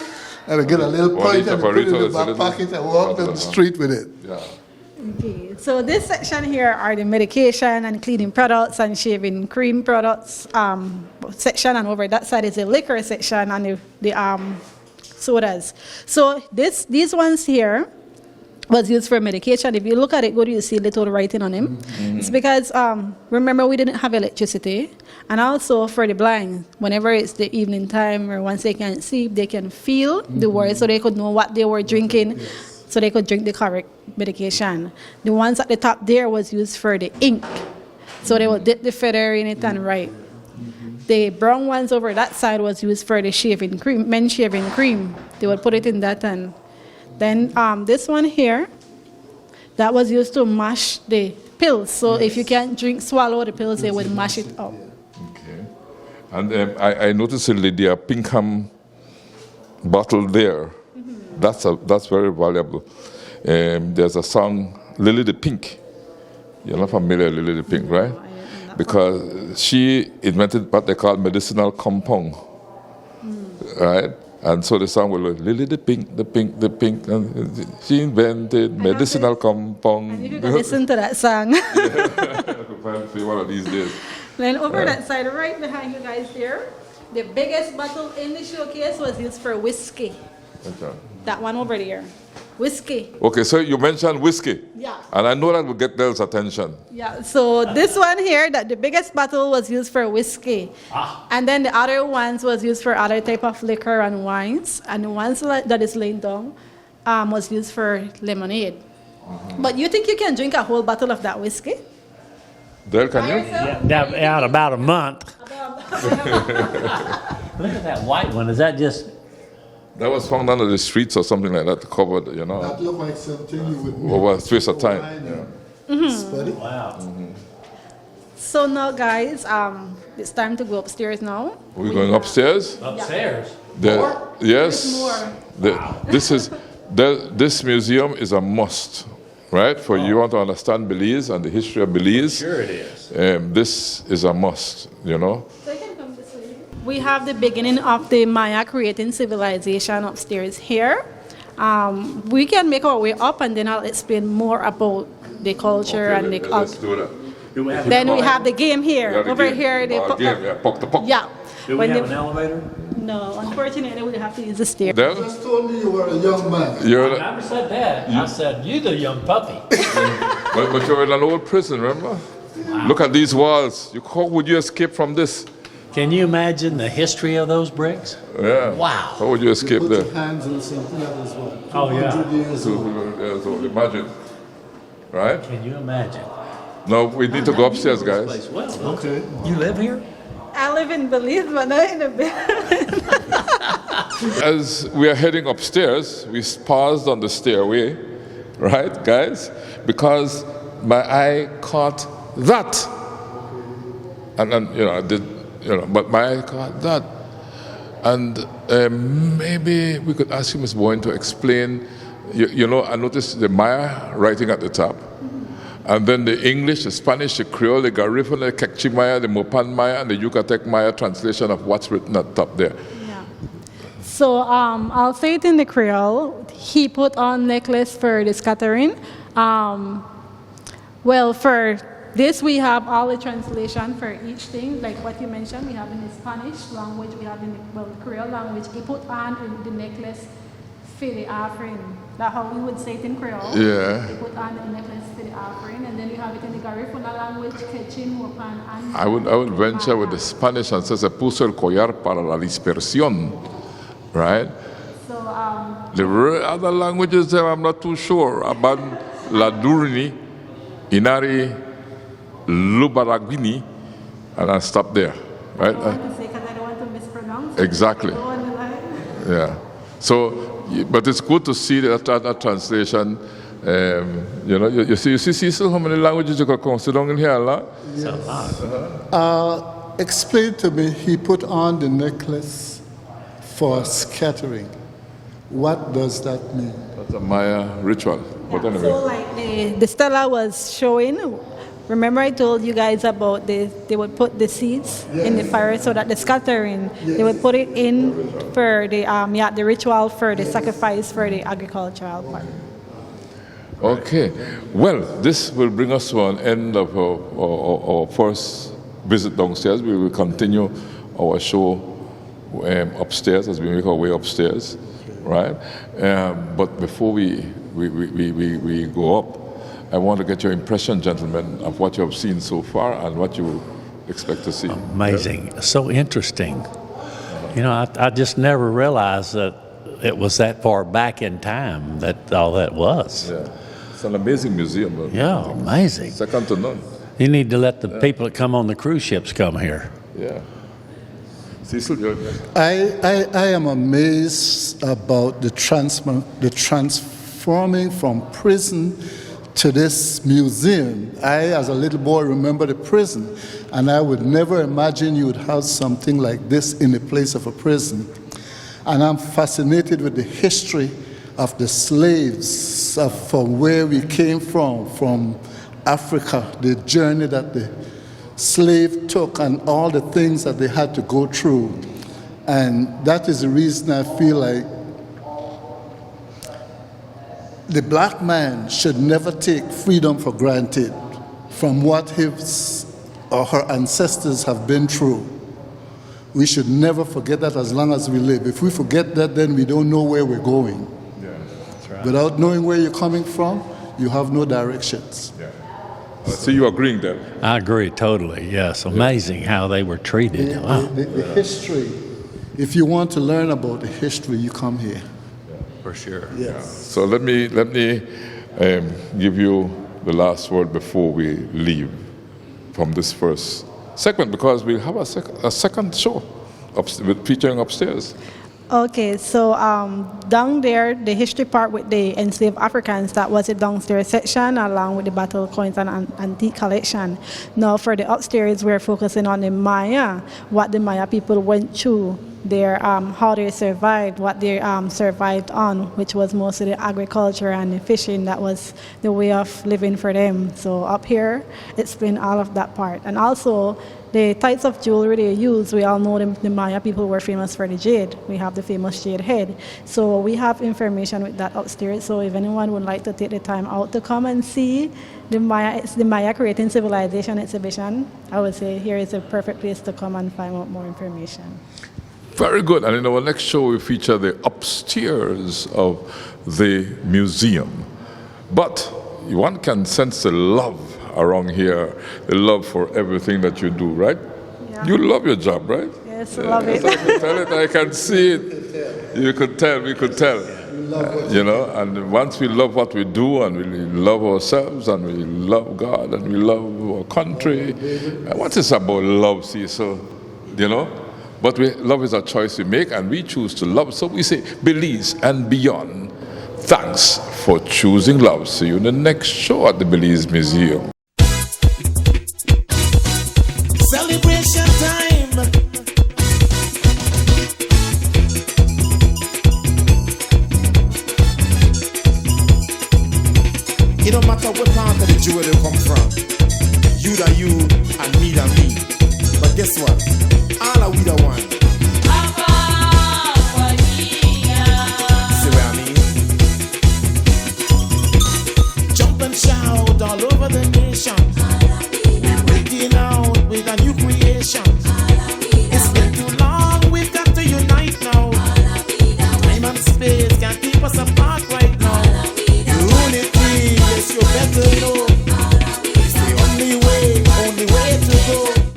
and get a little point and put it in the back pocket and walk down the street with it.
Yeah.
Okay, so this section here are the medication and cleaning products and shaving cream products section, and over that side is the liquor section and the sodas. So these ones here was used for medication. If you look at it good, you see little writing on them. It's because, remember, we didn't have electricity. And also for the blind, whenever it's the evening time or once they can't see, they can feel the words so they could know what they were drinking, so they could drink the correct medication. The ones at the top there was used for the ink. So they would dip the feather in it and write. The brown ones over that side was used for the shaving cream, men's shaving cream. They would put it in that, and then this one here, that was used to mash the pills. So if you can't swallow the pills, they would mash it up.
Okay. And I noticed in the Pinkham bottle there. That's very valuable. There's a song, Lily the Pink. You're not familiar with Lily the Pink, right? Because she invented what they call medicinal compound, right? And so the song will be Lily the Pink, the Pink, the Pink. And she invented medicinal compound.
You can listen to that song.
I could find one of these days.
Then over that side, right behind you guys there, the biggest bottle in the showcase was used for whiskey.
Okay.
That one over there. Whiskey.
Okay, so you mentioned whiskey.
Yeah.
And I know that will get Dell's attention.
Yeah, so this one here, that the biggest bottle was used for whiskey. And then the other ones was used for other type of liquor and wines. And the ones that is laying down was used for lemonade. But you think you can drink a whole bottle of that whiskey?
Dell, can you?
Yeah, out about a month. Look at that white one. Is that just...
That was found under the streets or something like that, covered, you know.
That looked like something you would
over a space of time.
Spuddy.
Wow.
So now, guys, it's time to go upstairs now.
We're going upstairs?
Upstairs?
Yes. This museum is a must, right? For you want to understand Belize and the history of Belize.
Sure it is.
This is a must, you know.
We have the beginning of the Maya creating civilization upstairs here. We can make our way up, and then I'll explain more about the culture and the.
Let's do that.
Then we have the game here. Over here,
Puck the puck.
Yeah.
Do we have an elevator?
No, unfortunately, we have to use the stairs.
Then?
You just told me you were a young man.
I never said that. I said, you the young puppy.
But you're in an old prison, remember? Wow. Look at these walls. How would you escape from this?
Can you imagine the history of those bricks?
Yeah.
Wow.
How would you escape
Put
there?
your hands in something that is what?
Oh, yeah.
200 years old.
200 years old. Imagine. Right?
Can you imagine?
No, we need to go upstairs, guys.
Well,
Okay.
you live here?
I live in Belize, but not in a building.
As we are heading upstairs, we paused on the stairway, right, guys? Because my eye caught that. And then, I did, but my eye caught that. And maybe we could ask you, Ms. Boyne, to explain. I noticed the Maya writing at the top. And then the English, the Spanish, the Creole, the Garifuna, the Kekchi Maya, the Mopan Maya, and the Yucatec Maya translation of what's written at the top there.
Yeah. So I'll say it in the Creole. He put on necklace for the scattering. Well, for this we have all the translation for each thing, like what you mentioned. We have in the Spanish language, we have in the Creole language. He put on the necklace for the offering. That's how we would say it in Creole.
Yeah.
They put on the necklace for the offering, and then you have it in the Garifuna language, Quechin, Mopan, and
I would venture with the Spanish and says, se puso el collar para la dispersión, right?
So,
the other languages there, I'm not too sure. About La Durni, Inari, Lubaragini, and I stop there, right?
I don't want to say because I don't want to mispronounce.
Exactly. Yeah. So, but it's good to see that translation. You see, Cecil, how many languages you can consider in here?
Yes. A lot.
Explain to me, he put on the necklace for scattering. What does that mean?
That's a Maya ritual. But anyway.
So like the stella was showing, remember I told you guys about they would put the seeds in the fire so that the scattering, they would put it in for the ritual for the sacrifice for the agricultural part.
Okay. Well, this will bring us to an end of our first visit downstairs. We will continue our show upstairs as we make our way upstairs, right? But before we go up, I want to get your impression, gentlemen, of what you have seen so far and what you expect to see.
Amazing. So interesting. I just never realized that it was that far back in time that all that was.
Yeah. It's an amazing museum.
Yeah, amazing.
Second to none.
You need to let the people that come on the cruise ships come here.
Yeah. Cecil,
I am amazed about the transforming from prison to this museum. I, as a little boy, remember the prison, and I would never imagine you would have something like this in the place of a prison. And I'm fascinated with the history of the slaves, from where we came from Africa, the journey that the slave took and all the things that they had to go through. And that is the reason I feel like the black man should never take freedom for granted from what his or her ancestors have been through. We should never forget that as long as we live. If we forget that, then we don't know where we're going.
Yeah, that's right.
Without knowing where you're coming from, you have no directions.
Yeah. So you agreeing there?
I agree totally, yes. Amazing how they were treated.
The history, if you want to learn about the history, you come here.
For sure.
Yes.
So let me give you the last word before we leave from this first segment, because we'll have a second show featuring upstairs.
Okay, so down there, the history part with the enslaved Africans, that was the downstairs section, along with the battle coins and antique collection. Now for the upstairs, we're focusing on the Maya, what the Maya people went through, how they survived, what they survived on, which was mostly the agriculture and the fishing. That was the way of living for them. So up here, explain all of that part. And also, the types of jewelry they use, we all know the Maya people were famous for the jade. We have the famous jade head. So we have information with that upstairs. So if anyone would like to take the time out to come and see the Maya Creating Civilization exhibition, I would say here is a perfect place to come and find out more information.
Very good. And in our next show, we feature the upstairs of the museum. But one can sense the love around here, the love for everything that you do, right?
Yeah,
You love your job, right?
Yes, love it.
I can tell it, I can see it. You could tell, we could tell. You know, and once we love what we do and we love ourselves and we love God and we love our country, what is about love, see, so, you know? But love is a choice we make and we choose to love. So we say, Belize and beyond, thanks for choosing love. See you in the next show at the Belize Museum.
Celebration time. It don't matter what part of the jewel they come from. You that you and me that me. But guess what? All are we the one.